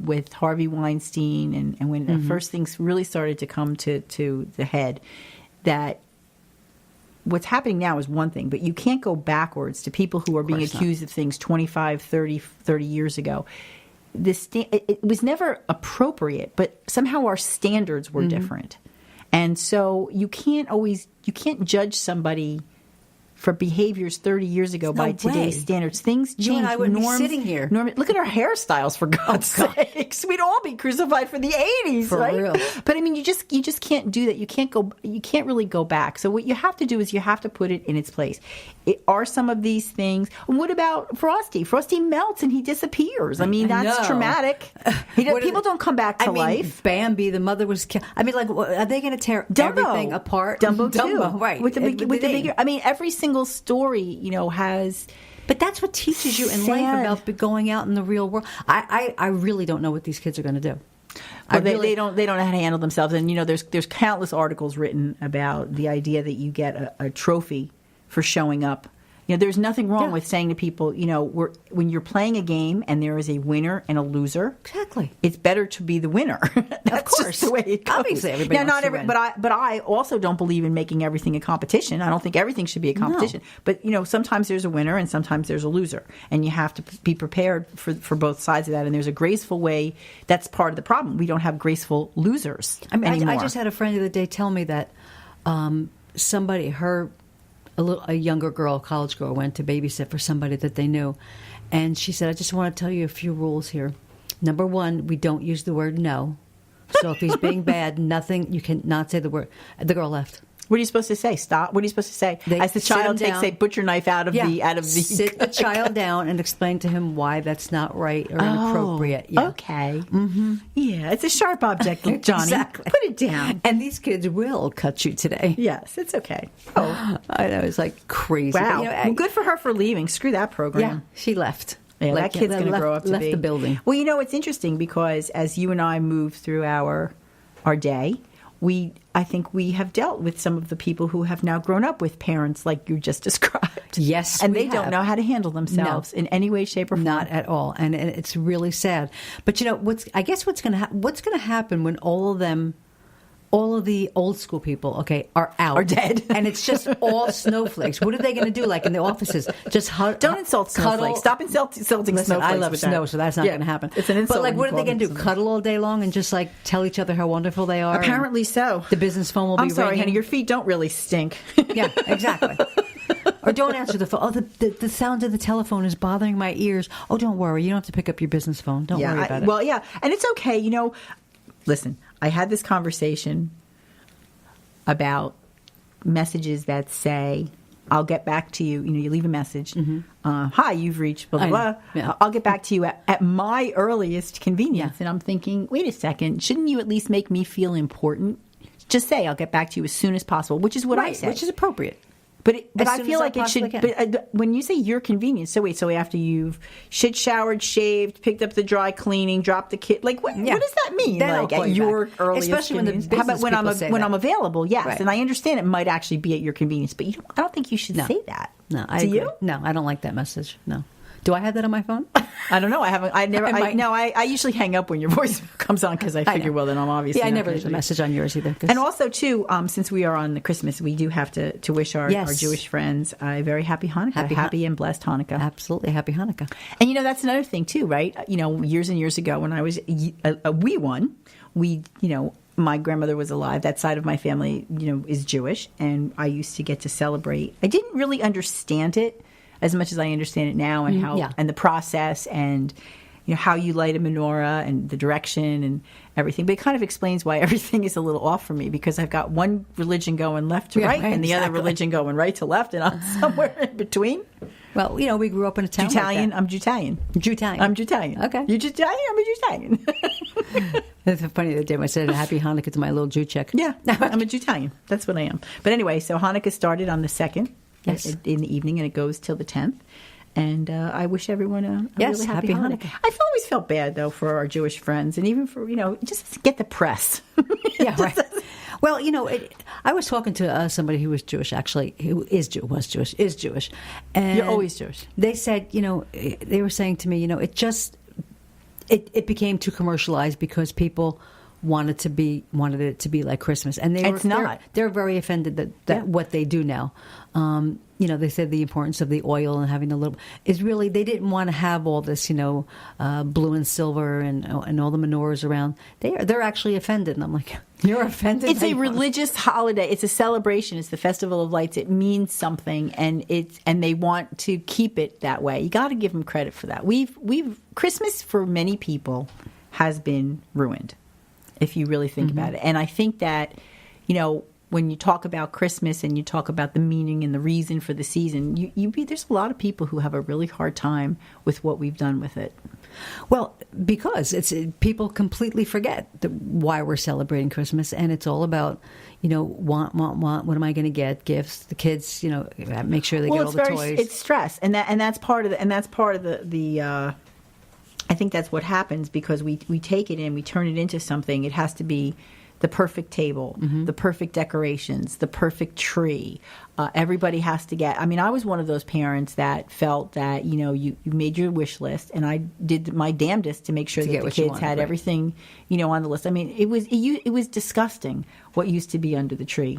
with Harvey Weinstein, and when the first things really started to come to the head, that what's happening now is one thing, but you can't go backwards to people who are being accused of things 25, 30 years ago. It was never appropriate, but somehow our standards were different. And so you can't judge somebody for behaviors 30 years ago by today's standards. Things change. You and I wouldn't be sitting here. Look at our hairstyles, for God's sakes. We'd all be crucified for the 80s, for right? real. But I mean, you just can't do that. You can't really go back. So what you have to do is you have to put it in its place. Are some of these things? What about Frosty? Frosty melts and he disappears. I mean, that's traumatic. People don't come back to life. Bambi, the mother was killed. I mean, like, are they going to tear everything apart? Dumbo too, right? With the bigger. I mean, every single story, has. But that's what teaches you in life about going out in the real world. I really don't know what these kids are going to do. Well, they don't know how to handle themselves, and there's countless articles written about the idea that you get a trophy for showing up there's nothing wrong with saying to people, when you're playing a game and there is a winner and a loser, exactly, it's better to be the winner. That's of course, just the way it goes. Obviously, everybody wants to win. But I also don't believe in making everything a competition. I don't think everything should be a competition. No. But sometimes there's a winner and sometimes there's a loser, and you have to be prepared for both sides of that. And there's a graceful way. That's part of the problem. We don't have graceful losers anymore. I just had a friend the other day tell me that somebody, a younger girl, college girl, went to babysit for somebody that they knew. And she said, I just want to tell you a few rules here. Number one, we don't use the word no. So if he's being bad, you cannot say the word. The girl left. What are you supposed to say? Stop. What are you supposed to say? As the child takes a butcher knife out of the sit the child down and explain to him why that's not right or inappropriate. Yeah. Okay. Mm-hmm. Yeah, it's a sharp object, Johnny. Exactly. Put it down. And these kids will cut you today. Yes, it's okay. Oh, I know, it's like crazy. Wow. But, well, good for her for leaving. Screw that program. Yeah, she left. Yeah, that kid's going to grow up to left the building. Well, it's interesting because as you and I move through our day, I think we have dealt with some of the people who have now grown up with parents like you just described. Yes, and they don't know how to handle themselves in any way, shape, or form. Not at all, and it's really sad. But what's going to happen when all of the old school people, are out, are dead, and it's just all snowflakes. What are they going to do? Like in the offices, just don't insult snowflakes. Stop insulting snowflakes. I love snow, so that's not going to happen. It's an insult. But what are they going to do? Cuddle all day long and just tell each other how wonderful they are? Apparently so. The business phone will be. I'm sorry, ringing. honey. Your feet don't really stink. Yeah, exactly. Or don't answer the phone. Oh, the sound of the telephone is bothering my ears. Oh, don't worry. You don't have to pick up your business phone. Don't worry about it. Well, yeah, and it's okay. Listen, I had this conversation about messages that say, I'll get back to you. You leave a message. Mm-hmm. Hi, you've reached blah, blah, blah. Yeah. I'll get back to you at my earliest convenience. Yeah. And I'm thinking, wait a second, shouldn't you at least make me feel important? Just say, I'll get back to you as soon as possible, which is what I say. Which is appropriate. But I feel like it should. But when you say your convenience, so after you've showered, shaved, picked up the dry cleaning, dropped the kid, what does that mean? At your earliest, especially when the business how about when I'm available? Yes, right. And I understand it might actually be at your convenience, but I don't think you should say that. No, I agree. You? No, I don't like that message. No. Do I have that on my phone? I don't know. I haven't. I never. I usually hang up when your voice comes on because I figure, well, then I'm obviously. Yeah, I never leave a message on yours either. And also, too, since we are on the Christmas, we do have to wish our Jewish friends a very happy Hanukkah, happy and blessed Hanukkah. Absolutely, happy Hanukkah. And that's another thing too, right? Years and years ago, when I was a wee one, my grandmother was alive. That side of my family, is Jewish, and I used to get to celebrate. I didn't really understand it as much as I understand it now, and how and the process, and how you light a menorah and the direction and everything. But it kind of explains why everything is a little off for me, because I've got one religion going left to right, and the other religion going right to left, and I'm somewhere in between. Well, we grew up in a town Jutalian. like that. I'm Jutalian. I'm Jutalian. Okay. You're Jutalian? I'm a Jutalian. It's funny that I said happy Hanukkah to my little Jew chick. Yeah, I'm a Jutalian. That's what I am. But anyway, so Hanukkah started on the 2nd. Yes. In the evening, and it goes till the 10th. And I wish everyone a really happy Hanukkah. I've always felt bad, though, for our Jewish friends, and even for, just get the press. Yeah, right. Well, I was talking to somebody who was Jewish, actually, is Jewish. And you're always Jewish. They said, they were saying to me, it became too commercialized because people wanted it to be like Christmas, and they're very offended that what they do now. They said the importance of the oil and having a little is really, they didn't want to have all this, blue and silver and all the menorahs around. They're actually offended, and I'm like, you're offended. It's a religious holiday. It's a celebration. It's the Festival of Lights. It means something, and they want to keep it that way. You got to give them credit for that. Christmas for many people has been ruined, if you really think about it. And I think that, when you talk about Christmas and you talk about the meaning and the reason for the season, there's a lot of people who have a really hard time with what we've done with it. Well, because people completely forget why we're celebrating Christmas, and it's all about, want. What am I going to get? Gifts. The kids, make sure they get all the toys. It's stress, and that's part of the. I think that's what happens, because we take it and we turn it into something. It has to be the perfect table, the perfect decorations, the perfect tree. Everybody has to get. I mean, I was one of those parents that felt that you made your wish list, and I did my damnedest to make sure that the kids had everything on the list. I mean, it was disgusting what used to be under the tree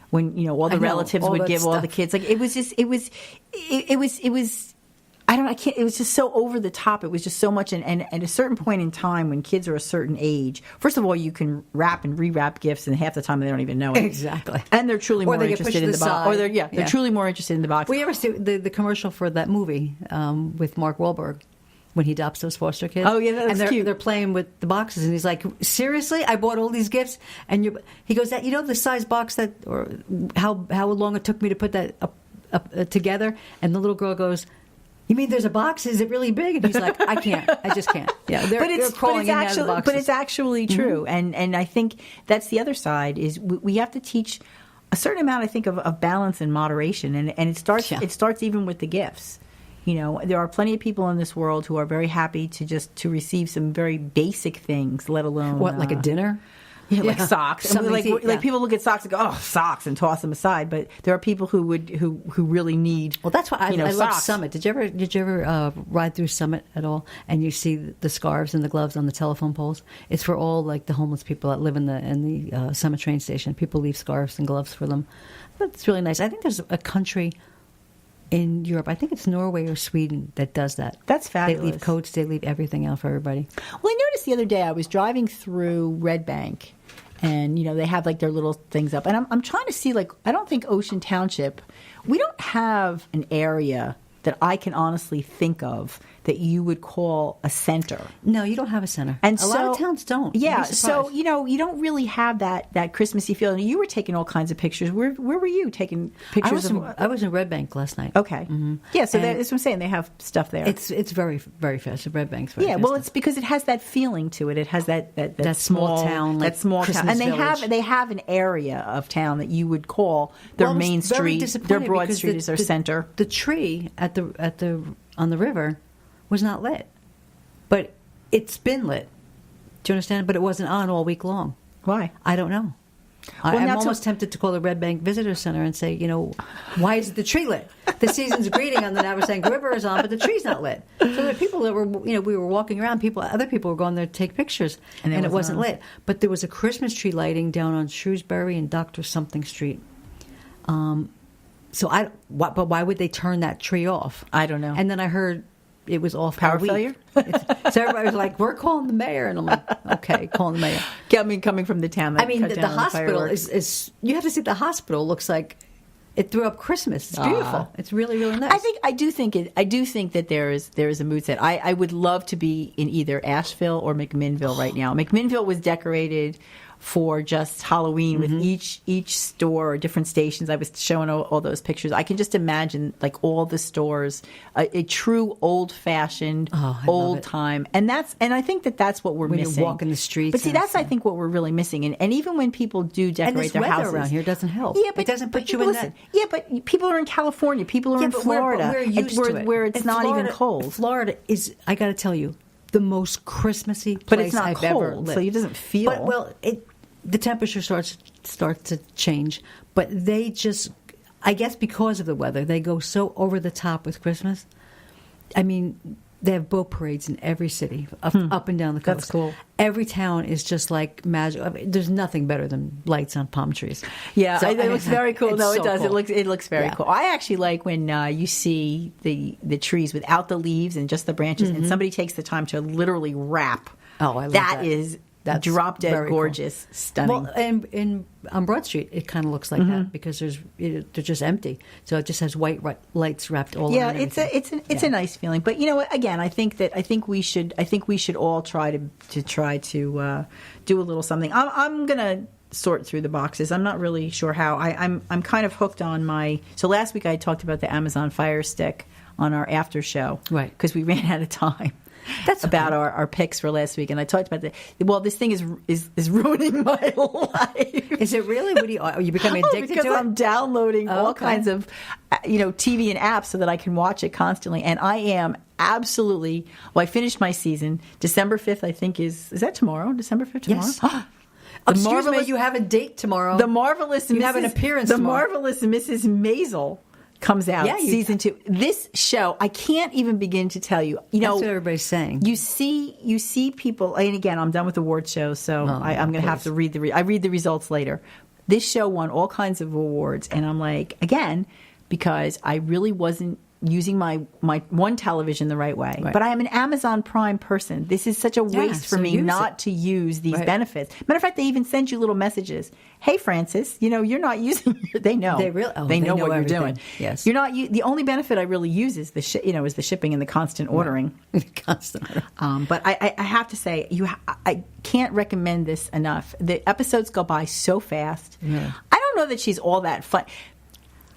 when all the relatives would give all the kids. Like it was I can't. It was just so over the top. It was just so much. And at a certain point in time, when kids are a certain age, first of all, you can wrap and rewrap gifts, and half the time they don't even know it. Exactly. And they're truly more interested in the box. Or they're truly more interested in the box. Well, you ever see the commercial for that movie with Mark Wahlberg when he adopts those foster kids? Oh yeah, that's cute. And they're playing with the boxes, and he's like, "Seriously, I bought all these gifts." And he goes, "That the size box that, or how long it took me to put that up together?" And the little girl goes, "You mean there's a box? Is it really big?" And he's like, "I can't. I just can't." Yeah, they're crawling in and out of the boxes. But it's actually true, and I think that's the other side. Is we have to teach a certain amount, I think, of balance and moderation, and it starts even with the gifts. There are plenty of people in this world who are very happy to receive some very basic things, let alone like a dinner. Yeah, like socks. Like people look at socks and go, "Oh, socks," and toss them aside. But there are people who really need. Well, that's why I love socks. Summit. Did you ever ride through Summit at all? And you see the scarves and the gloves on the telephone poles. It's for all like the homeless people that live in the Summit train station. People leave scarves and gloves for them. But it's really nice. I think there's a country in Europe, I think it's Norway or Sweden, that does that. That's fabulous. They leave coats, they leave everything out for everybody. Well, I noticed the other day I was driving through Red Bank, and they have like their little things up, and I'm trying to see, like, I don't think Ocean Township, we don't have an area that I can honestly think of that you would call a center. No, you don't have a center. And a lot of towns don't. Yeah, so you don't really have that Christmassy feel. And you were taking all kinds of pictures. Where were you taking pictures? I was in Red Bank last night. Okay. Mm-hmm. Yeah, so that's what I'm saying. They have stuff there. It's very, very festive. Red Bank's very festive. Well, it's because it has that feeling to it. It has that small town, like that small Christmas town, and they have an area of town that you would call their main street, their broad street is their center. The tree on the river was not lit, but it's been lit. Do you understand? But it wasn't on all week long. Why? I don't know. I'm almost tempted to call the Red Bank Visitor Center and say, why is the tree lit? The season's greeting on the Navasank River is on, but the tree's not lit. So there are people that were, we were walking around. Other people were going there to take pictures, and it wasn't lit. But there was a Christmas tree lighting down on Shrewsbury and Dr. Something Street. But why would they turn that tree off? I don't know. And then I heard it was off power failure. So everybody was like, "We're calling the mayor," and I'm like, "Okay, calling the mayor." I mean, coming from the town. That the hospital is. You have to see the hospital looks like it threw up Christmas. It's beautiful. It's really, really nice. I do think that there is a mood set. I would love to be in either Asheville or McMinnville right now. McMinnville was decorated for just Halloween with each store or different stations. I was showing all those pictures. I can just imagine like all the stores, a true old-fashioned, old-time, and I think that's what we're missing. You walk in the streets, but see, that's I think what we're really missing. And even when people do decorate their houses around here, doesn't help. Yeah, but it doesn't put you in that. Yeah, but people are in California. People are in Florida. We're used to it. Where it's not even cold. Florida is, I got to tell you, the most Christmassy place but it's not I've cold, ever lived. So it doesn't feel. The temperature starts to change, but they just, I guess because of the weather, they go so over the top with Christmas. I mean, they have boat parades in every city, up and down the coast. That's cool. Every town is just like magic. I mean, there's nothing better than lights on palm trees. Yeah, it looks very cool. No, it does. Cool. It looks very cool. I actually like when you see the trees without the leaves and just the branches, and somebody takes the time to literally wrap. Oh, I love that. That's drop dead gorgeous, cool. Stunning. Well, and on Broad Street, it kind of looks like that because they're just empty, so it just has white lights wrapped all around. Yeah, it's a nice feeling. But again, I think we should all try to do a little something. I'm gonna sort through the boxes. I'm not really sure how. I'm kind of hooked on my. So last week I talked about the Amazon Fire Stick on our after show, right? Because we ran out of time. That's about our picks for last week, and I talked about this thing is ruining my life. Is it really? Are you becoming addicted to it? Because I'm downloading all kinds of TV and apps so that I can watch it constantly, and I am absolutely. Well, I finished my season December 5th. I think is that tomorrow? December 5th tomorrow. Yes. Excuse me, you have a date tomorrow. The marvelous You have an appearance The tomorrow. marvelous Mrs. Maisel comes out season 2. This show, I can't even begin to tell you. You know, that's what everybody's saying. You see people, and again, I'm done with award shows, so I'm going to have to read I read the results later. This show won all kinds of awards, and I'm like, again, because I really wasn't using my one television the right way. Right. But I am an Amazon Prime person. This is such a waste for me not to use these benefits. Matter of fact, they even send you little messages. Hey, Francis, you're not using. They know. They really. They know what everything. you're doing. Yes. You're not. The only benefit I really use is the shipping and the constant ordering. Constant. But I have to say, I can't recommend this enough. The episodes go by so fast. Yeah. I don't know that she's all that fun.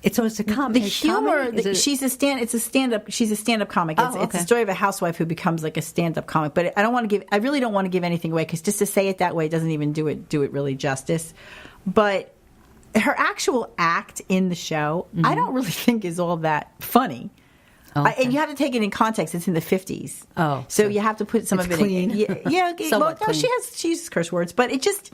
It's a comedy. The humor. She's a stand-up. She's a stand-up comic. It's a story of a housewife who becomes like a stand-up comic. But I really don't want to give anything away because just to say it that way doesn't even do it really justice. But her actual act in the show, I don't really think is all that funny. Okay. And you have to take it in context. It's in the 50s. Oh, so you have to put some of it clean. in. Yeah, Somewhat clean. She uses curse words, but it's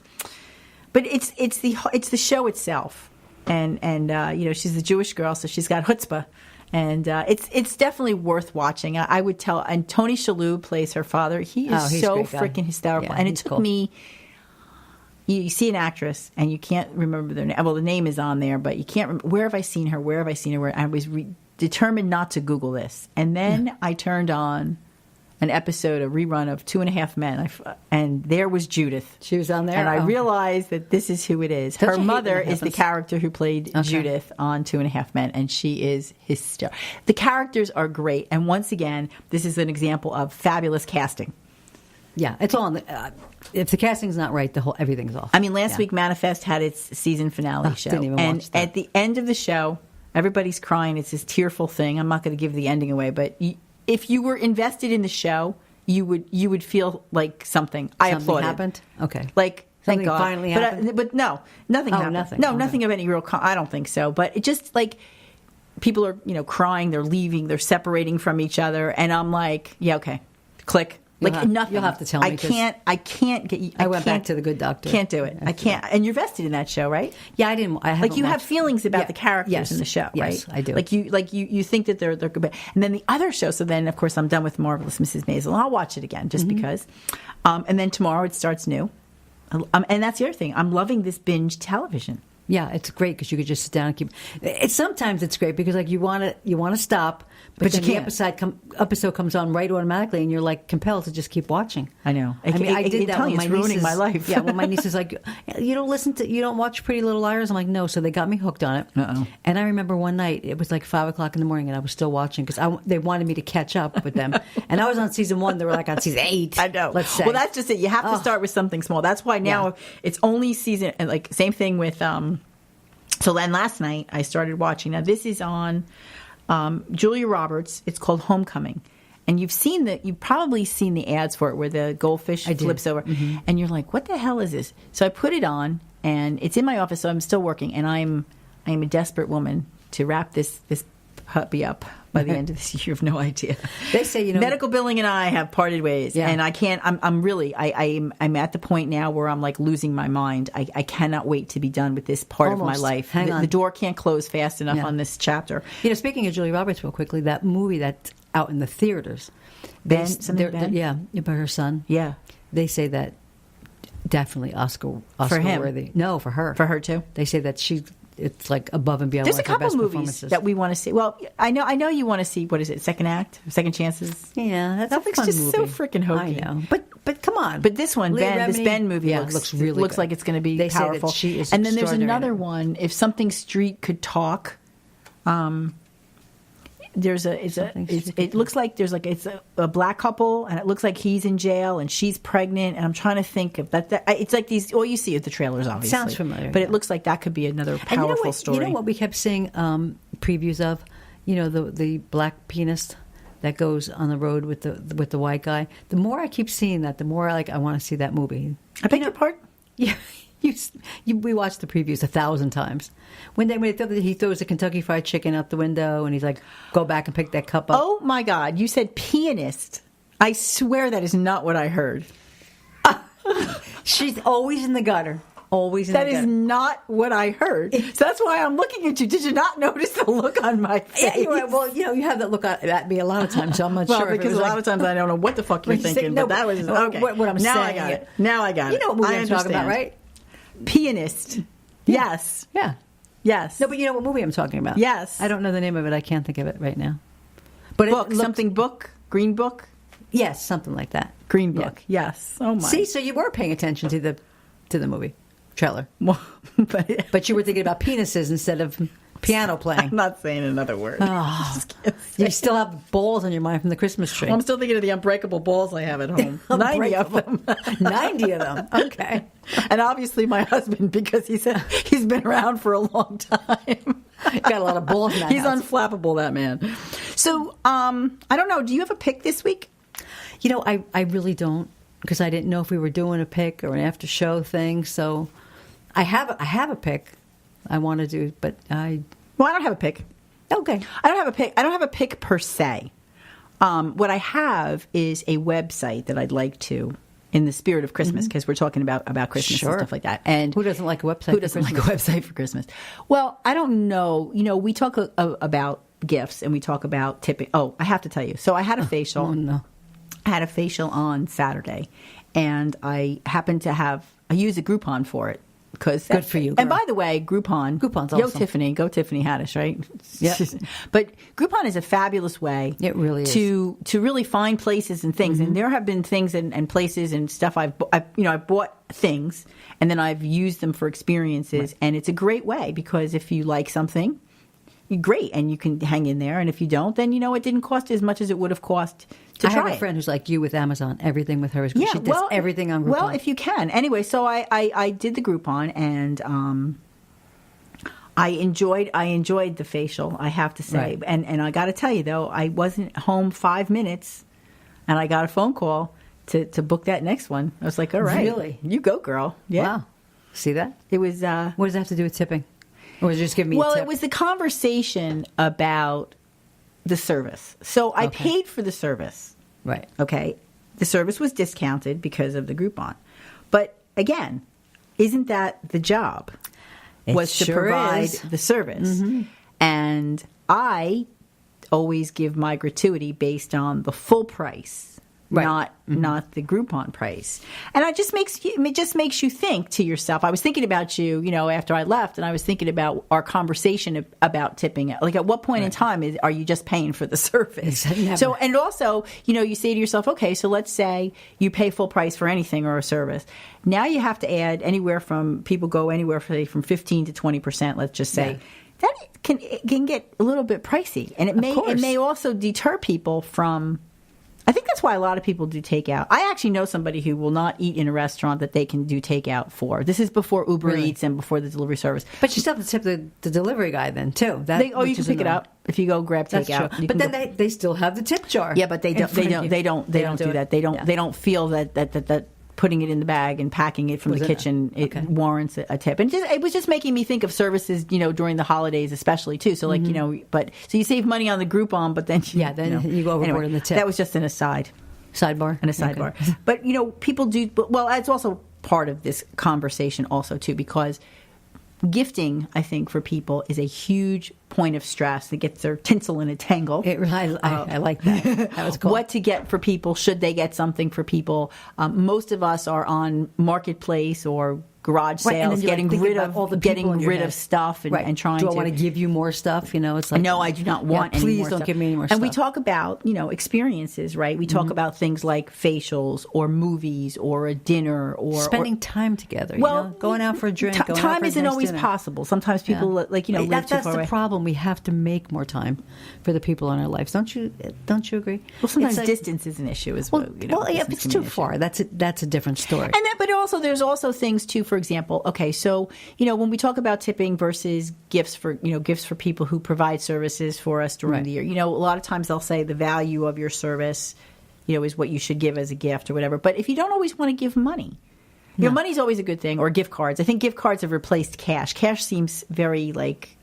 the show itself. And she's a Jewish girl, so she's got chutzpah, and it's definitely worth watching. I would tell. And Tony Shalhoub plays her father. He is so freaking hysterical. And it took me. You see an actress and you can't remember their name. Well, the name is on there, but you can't remember. Where have I seen her? Where have I seen her? I was determined not to Google this, and then I turned on an episode, a rerun of 2.5 Men, and there was Judith. She was on there? And I realized that this is who it is. Her mother is the character who played Judith on 2.5 Men, and she is hysterical. The characters are great, and once again, this is an example of fabulous casting. Yeah, it's all. If the casting's not right, everything's off. I mean, last week Manifest had its season finale show, didn't even watch that. At the end of the show, everybody's crying. It's this tearful thing. I'm not going to give the ending away, but if you were invested in the show, you would feel like something. I applauded. Happened? Okay. Like, thank Something God. finally happened? But no, nothing happened. Nothing. No, nothing of any real. I don't think so. But it just like people are, crying. They're leaving. They're separating from each other, and I'm like, yeah, okay, click. Nothing. You'll have to tell me. I can't get you. I went back to the Good Doctor. Can't do it. I can't. And you're vested in that show, right? Yeah, I didn't. I like you have feelings about the characters in the show, right? Yes, I do. You think that they're good. And then the other show. So then, of course, I'm done with Marvelous Mrs. Maisel, and I'll watch it again just because. And then tomorrow it starts new. And that's the other thing. I'm loving this binge television. Yeah, it's great because you could just sit down and keep. Sometimes it's great because you want to stop, but then you can't. The episode comes on right automatically, and you're like compelled to just keep watching. I know. I did that. When it's ruining my life. Yeah, when my niece is like, you don't watch Pretty Little Liars. I'm like, no. So they got me hooked on it. Uh-oh. And I remember one night it was like 5:00 in the morning, and I was still watching because they wanted me to catch up with them. And I was on season 1. They were like on season 8. I know. Let's say. Well, that's just it. You have to start with something small. That's why now it's only season. And like same thing with. So then last night I started watching. Now this is on Julia Roberts. It's called Homecoming, and you've probably seen the ads for it where the goldfish flips over, and you're like, "What the hell is this?" So I put it on, and it's in my office. So I'm still working, and I am a desperate woman to wrap this puppy up by the end of this year. You have no idea. They say, medical billing and I have parted ways, and I can't. I'm at the point now where I'm like losing my mind. I cannot wait to be done with this part of my life. Hang on. The door can't close fast enough on this chapter. Speaking of Julia Roberts, real quickly, that movie that's out in the theaters, Ben? Yeah, by her son. Yeah, they say that definitely Oscar for him. worthy. No, for her. For her too. They say that it's like above and beyond. There's a one of her couple best movies that we want to see. Well, I know you want to see. What is it? Second Act, Second Chances. Yeah, that's a fun just movie. so freaking hokey. I know, but come on. But this one, this Ben movie looks really looks good. like it's going to be they powerful. Say that she is and then there's extraordinary. another one. If Something Street Could Talk. It looks like it's a black couple, and it looks like he's in jail and she's pregnant, and I'm trying to think of that. It's like these. All you see at the trailers, obviously. Sounds familiar, but it looks like that could be another powerful story. You know what we kept seeing previews of? The black pianist that goes on the road with the white guy. The more I keep seeing that, the more I want to see that movie. I beg your pardon? Yeah. We watched the previews 1,000 times. When he throws the Kentucky Fried Chicken out the window, and he's like, "Go back and pick that cup up." Oh my God! You said pianist. I swear that is not what I heard. She's always in the gutter. Always in That the is gutter. not what I heard. So that's why I'm looking at you. Did you not notice the look on my face? Yeah, you're right. Well, you have that look at me a lot of times, so I'm not Well, sure. because a lot of times I don't know what the fuck you're thinking, no, but that was okay. What I'm now saying. I got it. Now I got it. You know what movie I I'm talking about, understand. right? Pianist. Yes. Yeah. Yes. No, but you know what movie I'm talking about? Yes. I don't know the name of it. I can't think of it right now. But book, something book, Green Book, Yes, something like that. Green Book. Yeah. Yes. Oh my. See, so you were paying attention to the movie trailer, Well, but you were thinking about penises instead of piano playing. I'm not saying another word. Oh, you still have balls on your mind from the Christmas tree. Well, I'm still thinking of the unbreakable balls I have at home. 90 of them. 90 of them. Okay. And obviously my husband, because he's been around for a long time. Got a lot of balls in that He's house. unflappable, that man. So, I don't know. Do you have a pick this week? You know, I really don't, because I didn't know if we were doing a pick or an after show thing. So I have a pick I want to do, but Well, I don't have a pick. okay. I don't have a pick. I don't have a pick per se. What I have is a website that I'd like to, in the spirit of Christmas, because we're talking about Christmas and Sure. stuff like that. And Who doesn't like a website? Who for doesn't like a Christmas? website for Christmas? Well, I don't know. You know, we talk about gifts and we talk about tipping. Oh, I have to tell you. So I had a facial. Oh no. I had a facial on Saturday, and I happened to I use a Groupon for it. Good for you, And girl. by the way, Groupon's awesome. Go Tiffany Haddish, right? Yep. But Groupon is a fabulous way. It really is. to really find places and things. And there have been things and places and stuff I bought things and then I've used them for experiences, and it's a great way because if you like something, great, and you can hang in there. And if you don't, then it didn't cost as much as it would have cost to I try have a it. friend who's like you with Amazon. Everything with her is good. She does everything on Groupon. Well, if you can. Anyway, so I did the Groupon, and I enjoyed the facial, I have to say. Right. And I got to tell you, though, I wasn't home 5 minutes, and I got a phone call to book that next one. I was like, all right. Really? You go, girl. Yeah. Wow. See that? It was... What does that have to do with tipping? Or was it just giving me Well, a tip? it was the conversation about the service. So I Okay. paid for the service. Right. Okay. The service was discounted because of the Groupon. But again, isn't that the job? It Was to sure provide is. the service. And I always give my gratuity based on the full price. Right. Not the Groupon price. And it just makes you think to yourself. I was thinking about you, after I left, and I was thinking about our conversation about tipping. Like, at what point in time are you just paying for the service? Never. So, and also, you say to yourself, okay, so let's say you pay full price for anything or a service. Now you have to add people go anywhere from 15 to 20%, let's just say. Yeah. That can get a little bit pricey. And it may also deter people from... I think that's why a lot of people do takeout. I actually know somebody who will not eat in a restaurant that they can do takeout for. This is before Uber Really? Eats and before the delivery service. But you still have to tip the delivery guy then too. You Which can is pick it annoying. up if you go grab That's takeout. true. You But can then go- they still have the tip jar. yeah, but they don't do that. They don't feel that putting it in the bag and packing it from Was the it- kitchen okay. warrants a tip. And it was just making me think of services, during the holidays especially too. So like but so you save money on the Groupon, but then you go overboard on the tip. That was just an aside. Sidebar. And a sidebar. Okay. But, people do... Well, it's also part of this conversation also, too, because gifting, I think, for people is a huge point of stress. That gets their tinsel in a tangle. I like that. That was cool. What to get for people? Should they get something for people? Most of us are on Marketplace or garage Right, and sales, then you're, getting thinking rid about of all the people in your head. of stuff and trying Do to... I want to give you more stuff? It's like No, I do not want any please more don't stuff. give me any more and stuff. we talk about, experiences, right? We talk about things like facials or movies or a dinner or... spending time together. Well, going out for a drink. Going out time for a isn't nice always dinner. possible. Sometimes people, live too that's far the away. problem. We have to make more time for the people in our lives. Don't you agree? Well, sometimes It's like- distance is an issue as well. If it's too far, that's a different story. But there's also things too. For example, okay, so when we talk about tipping versus gifts for people who provide services for us during Right. the year, a lot of times they'll say the value of your service, is what you should give as a gift or whatever. But if you don't always want to give money. Money's always a good thing, or gift cards. I think gift cards have replaced cash. Cash seems very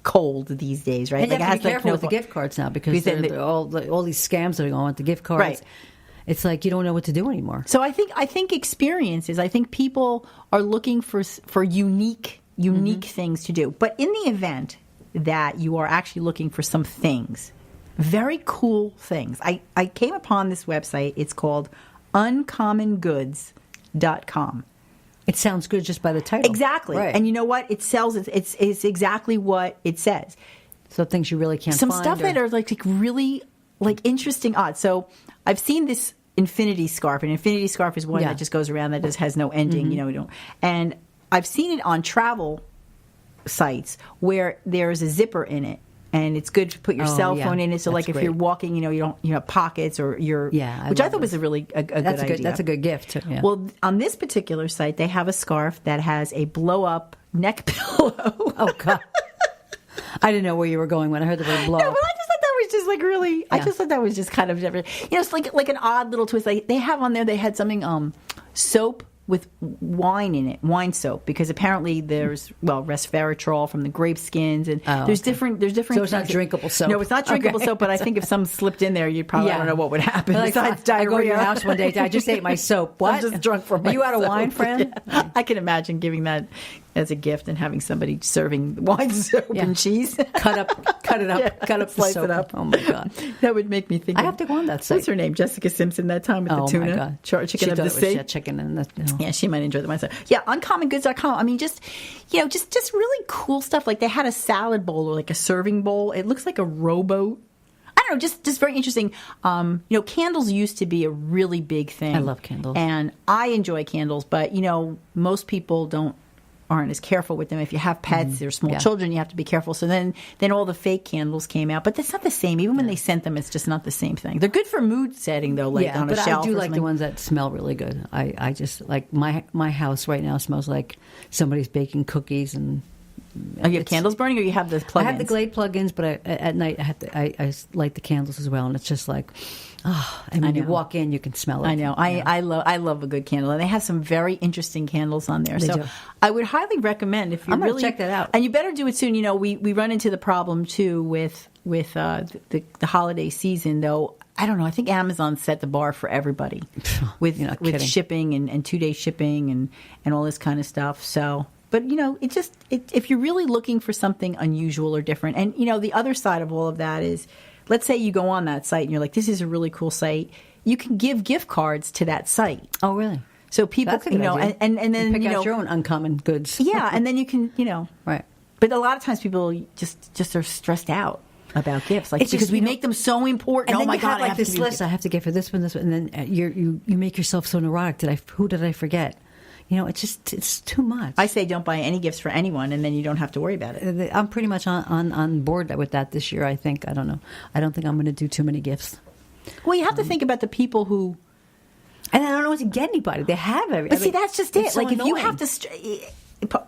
cold these days, right? And you have to be it has, careful with the gift cards now because then all these scams that are going on with the gift cards. Right. it's like you don't know what to do anymore. So I think experiences. I think people are looking for unique things to do. But in the event that you are actually looking for some things, very cool things, I came upon this website. It's called uncommongoods.com. It sounds good just by the title. Exactly. Right. And you know what? It sells it. It's exactly what it says. So things you really can't Some find. stuff that are like really like interesting, odd. So I've seen this infinity scarf. An infinity scarf is one that just goes around that just has no ending. You know, we don't. And I've seen it on travel sites where there's a zipper in it. And it's good to put your cell phone in it. So, That's like, if you're walking, you don't have pockets or which I thought was a really a good idea. That's a good gift. Yeah. Well, on this particular site, they have a scarf that has a blow-up neck pillow. Oh God, I didn't know where you were going when I heard the word blow. No, but I just thought that was just like really. I just thought that was just kind of different. It's like an odd little twist. Like they have on there, they had something soap with wine in it, wine soap, because apparently there's resveratrol from the grape skins, and there's different. So it's not drinkable soap. No, it's not drinkable soap. But I think if some slipped in there, you'd probably I don't know what would happen. Besides diarrhea. I go to your house one day. I just ate my soap. What? I'm just drunk from. Are you out of wine, friend? Yeah. I can imagine giving that as a gift and having somebody serving wine soap and cheese. cut up, slice soap. it up. Oh my God, that would make me think. I have to go on that site. What's her name? Jessica Simpson. That time with the tuna, my God. Chicken of the sea. Chicken and the. Yeah, she might enjoy the wine soap. Yeah, uncommongoods.com. I mean, just really cool stuff. Like they had a salad bowl or like a serving bowl. It looks like a rowboat. I don't know, just very interesting. Candles used to be a really big thing. I love candles, and I enjoy candles. But most people aren't as careful with them. If you have pets or small children, you have to be careful. So then all the fake candles came out, but that's not the same. Even when they sent them, it's just not the same thing. They're good for mood setting, though, like on a shelf. I do like the ones that smell really good. I just like my house right now smells like somebody's baking cookies and. Oh, you have candles burning, or you have the plug-ins? I have the Glade plug-ins, but at night I light the candles as well, and it's just like, and when you walk in, you can smell it. I know. I love a good candle, and they have some very interesting candles on there. They so do. I would highly recommend if you're really check that out, and you better do it soon. We run into the problem too with the holiday season, though. I don't know. I think Amazon set the bar for everybody with shipping and 2-day shipping and all this kind of stuff. So. But, if you're really looking for something unusual or different, and, the other side of all of that is, let's say you go on that site and you're like, this is a really cool site. You can give gift cards to that site. Oh, really? So people, That's a good idea. and then, pick out your own uncommon goods. Yeah, and then you can, Right. But a lot of times people just are stressed out about gifts, like, it's because just, we make them so important. And oh then my you God, have like this list. I have to get for this one, and then you make yourself so neurotic. Who did I forget? It's too much. I say don't buy any gifts for anyone, and then you don't have to worry about it. I'm pretty much on board with that this year, I think. I don't know. I don't think I'm going to do too many gifts. Well, you have to think about the people who... And I don't know what to get anybody. They have everything. But see, that's just it. So like, annoying. If you have to...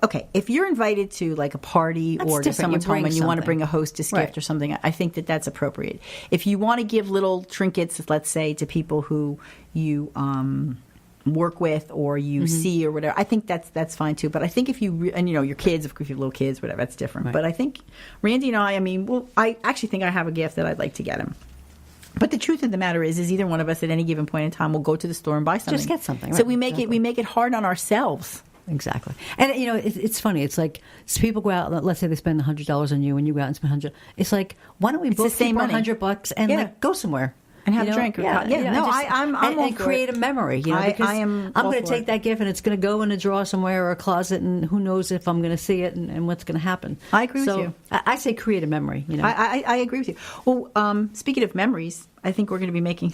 Okay, if you're invited to like a party That's or to someone's home and you want to bring a hostess gift or something, I think that's appropriate. If you want to give little trinkets, let's say, to people who you... work with or you see or whatever, I think that's fine too. But I think if you and your kids, if you have little kids, whatever, that's different. Right. But I think Randy and I actually think I have a gift that I'd like to get him. But the truth of the matter is either one of us at any given point in time will go to the store and buy something. Just get something. Right. So we make it hard on ourselves. Exactly. And it's funny. It's like people go out. Let's say they spend $100 on you, and you go out and spend $100. It's like, why don't we both keep our $100 and like go somewhere? And have a drink. I'm and create a memory. Because I'm going to take that gift and it's going to go in a drawer somewhere or a closet, and who knows if I'm going to see it and what's going to happen. I agree with you. I say create a memory. I agree with you. Well, speaking of memories, I think we're going to be making,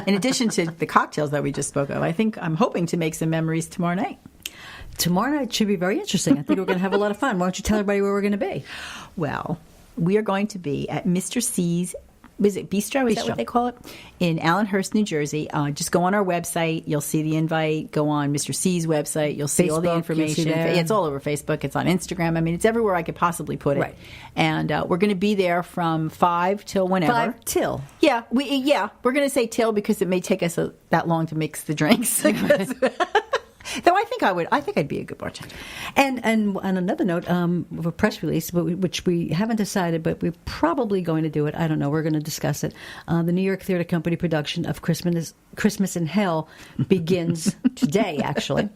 in addition to the cocktails that we just spoke of, I'm hoping to make some memories tomorrow night. Tomorrow night should be very interesting. I think we're going to have a lot of fun. Why don't you tell everybody where we're going to be? Well, we are going to be at Mr. C's. Was it Bistro? Is that what they call it? In Allenhurst, New Jersey. Just go on our website. You'll see the invite. Go on Mr. C's website. You'll see all the information. It's all over Facebook. It's on Instagram. I mean, it's everywhere I could possibly put it. Right. And we're going to be there from 5 till whenever. 5 till. Yeah. We're going to say till because it may take us that long to mix the drinks. Though I think I'd be a good bartender. And on another note, of a press release, which we haven't decided, but we're probably going to do it. I don't know. We're going to discuss it. The New York Theater Company production of Christmas in Hell begins today, actually,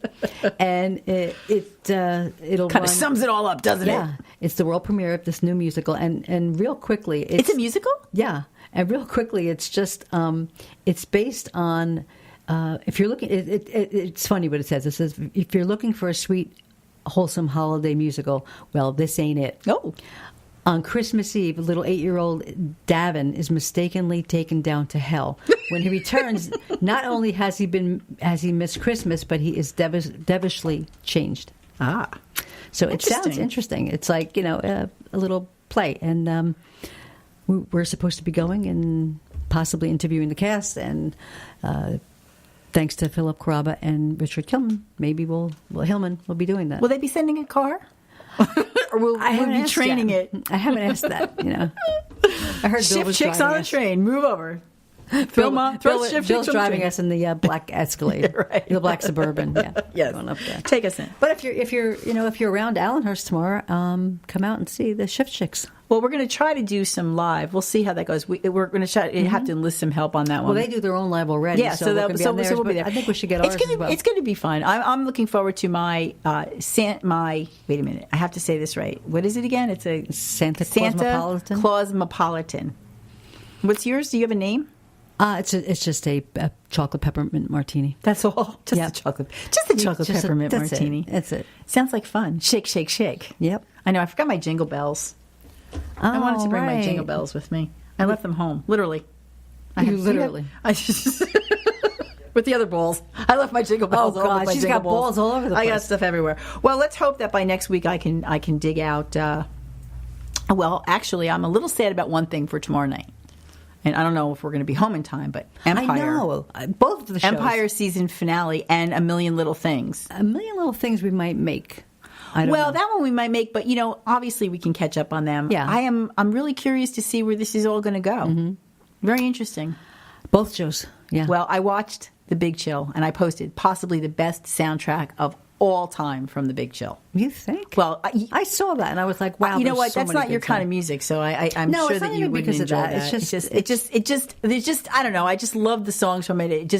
and it'll Kind of sums it all up, doesn't it? Yeah, it's the world premiere of this new musical, and real quickly, It's a musical? Yeah, and real quickly, it's just it's based on. If you're looking, it's funny what it says. It says if you're looking for a sweet, wholesome holiday musical, well, this ain't it. Oh. On Christmas Eve, little 8-year-old Davin is mistakenly taken down to hell. When he returns, not only has he missed Christmas, but he is devilishly changed. Ah. So it sounds interesting. It's like, a little play. And we're supposed to be going and possibly interviewing the cast. And thanks to Philip Caraba and Richard Hillman, maybe Hillman will be doing that. Will they be sending a car? Or will we be training it? I haven't asked that, I heard Bill Shift was chicks driving on the us. train. Move over. Bill's driving us in the black Escalade, Right. the black Suburban. Yeah, Yes. going up there. Take us in. But if you're around Allenhurst tomorrow, come out and see the Shift Chicks. Well, we're going to try to do some live. We'll see how that goes. We're going to try. Have to enlist some help on that one. Well, they do their own live already. Yeah, so we'll be there. I think we should get ours as well. It's going to be fun. I'm looking forward to my my. Wait a minute, I have to say this right. What is it again? It's a Santa Clausmopolitan. Clausmopolitan. What's yours? Do you have a name? It's just a chocolate peppermint martini. That's all. Just Yep. the chocolate peppermint martini. That's it. Sounds like fun. Shake, shake, shake. Yep. I know. I forgot my jingle bells. I wanted to bring my jingle bells with me. I left them home. Literally. Literally. With the other balls. I left my jingle balls. Oh, God, she's got balls all over the I got place. stuff everywhere. Well, let's hope that by next week I can dig out. Well, actually, I'm a little sad about one thing for tomorrow night. And I don't know if we're going to be home in time, but Empire. I know. Both of the shows. Empire season finale and A Million Little Things. A Million Little Things we might make. I don't know. That one we might make, but obviously we can catch up on them. Yeah. I'm really curious to see where this is all going to go. Mm-hmm. Very interesting. Both shows. Yeah. Well, I watched The Big Chill, and I posted possibly the best soundtrack of all time from The Big Chill. You think? Well, I saw that and I was like, wow. You know what? So that's not your kind of music, so I'm No, sure it's that not you even wouldn't because of enjoy that. that. It's just I don't know. I just love the songs from it. I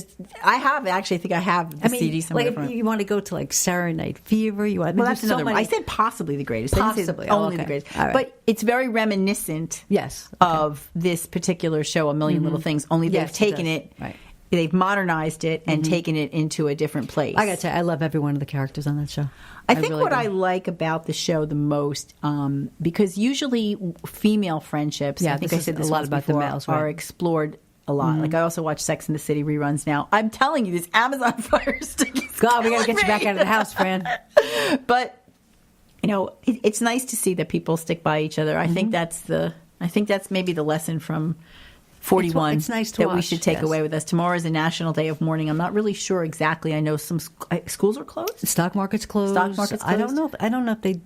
think I have the CD somewhere. like from if it. you want to go to like Saturday Night Fever, Well, that's another one. I said possibly the greatest. I didn't say Possibly. only Okay. the greatest. All right. But it's very reminiscent Yes. of this particular show, A Million Little Things, only Yes, they've taken it it, does. Right. they've modernized it and taken it into a different place. I got to tell you, I love every one of the characters on that show. I think really what do. I like about the show the most, because usually female friendships, Yeah, I think this I said is this a lot once about the before, males, right? are explored a lot. Like I also watch Sex and the City reruns now. I'm telling you, this Amazon Fire Stick is God, we got to killing get you back me. out of the house, Fran. But it's nice to see that people stick by each other. I think that's maybe the lesson from 41 It's nice to that we watch, should take yes. away with us. Tomorrow is a National Day of Mourning. I'm not really sure exactly. I know some schools are closed. Stock market's closed. Stock market's I closed? don't know if they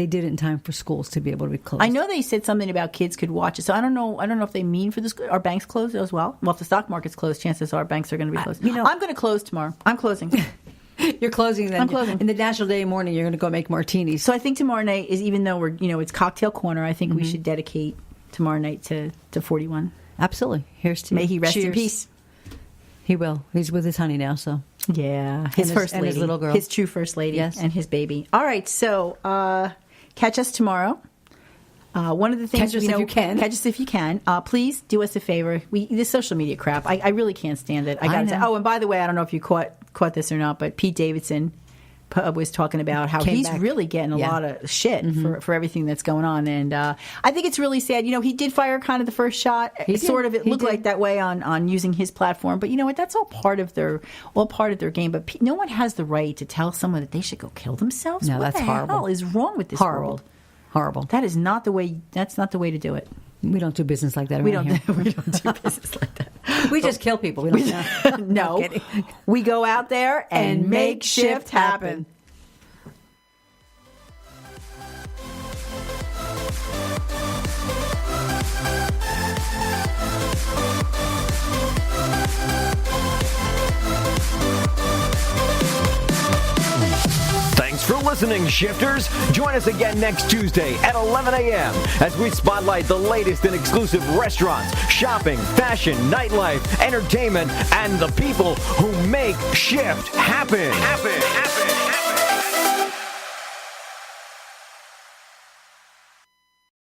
did it in time for schools to be able to be closed. I know they said something about kids could watch it, so I don't know if they mean for this. Are banks closed as well? Well, if the stock market's closed, chances are banks are going to be closed. I'm going to close tomorrow. I'm closing. You're closing then. I'm closing. In the National Day of Mourning, you're going to go make martinis. So I think tomorrow night is, even though we're it's cocktail corner, I think we should dedicate tomorrow night to 41. Absolutely. Here's to May he rest in Cheers. peace. He will. He's with his honey now, so. Yeah, his And first and lady, his little girl. his true first lady, Yes. and his baby. All right, so catch us tomorrow. One of the things Catch us if you can. Catch us if you can. Please do us a favor. This social media crap, I really can't stand it. I I got to say. know. Oh, and by the way, I don't know if you caught this or not, but Pete Davidson was talking about how Came he's back. really getting a Yeah. lot of shit for everything that's going on, and I think it's really sad. He did fire kind of the first shot. He did. Sort of, it He looked did. like that way on using his platform, but you know what? That's all part of their game. But no one has the right to tell someone that they should go kill themselves. No, what that's the horrible. hell is wrong with this Horrible. world? Horrible. That is not the way. That's not the way to do it. We don't do business like that. We around don't. Here. We don't do business like that. We just kill people. We don't. No, I'm kidding. we go out there and make shift happen. listening, shifters. Join us again next Tuesday at 11 a.m. as we spotlight the latest in exclusive restaurants, shopping, fashion, nightlife, entertainment, and the people who make Shift happen.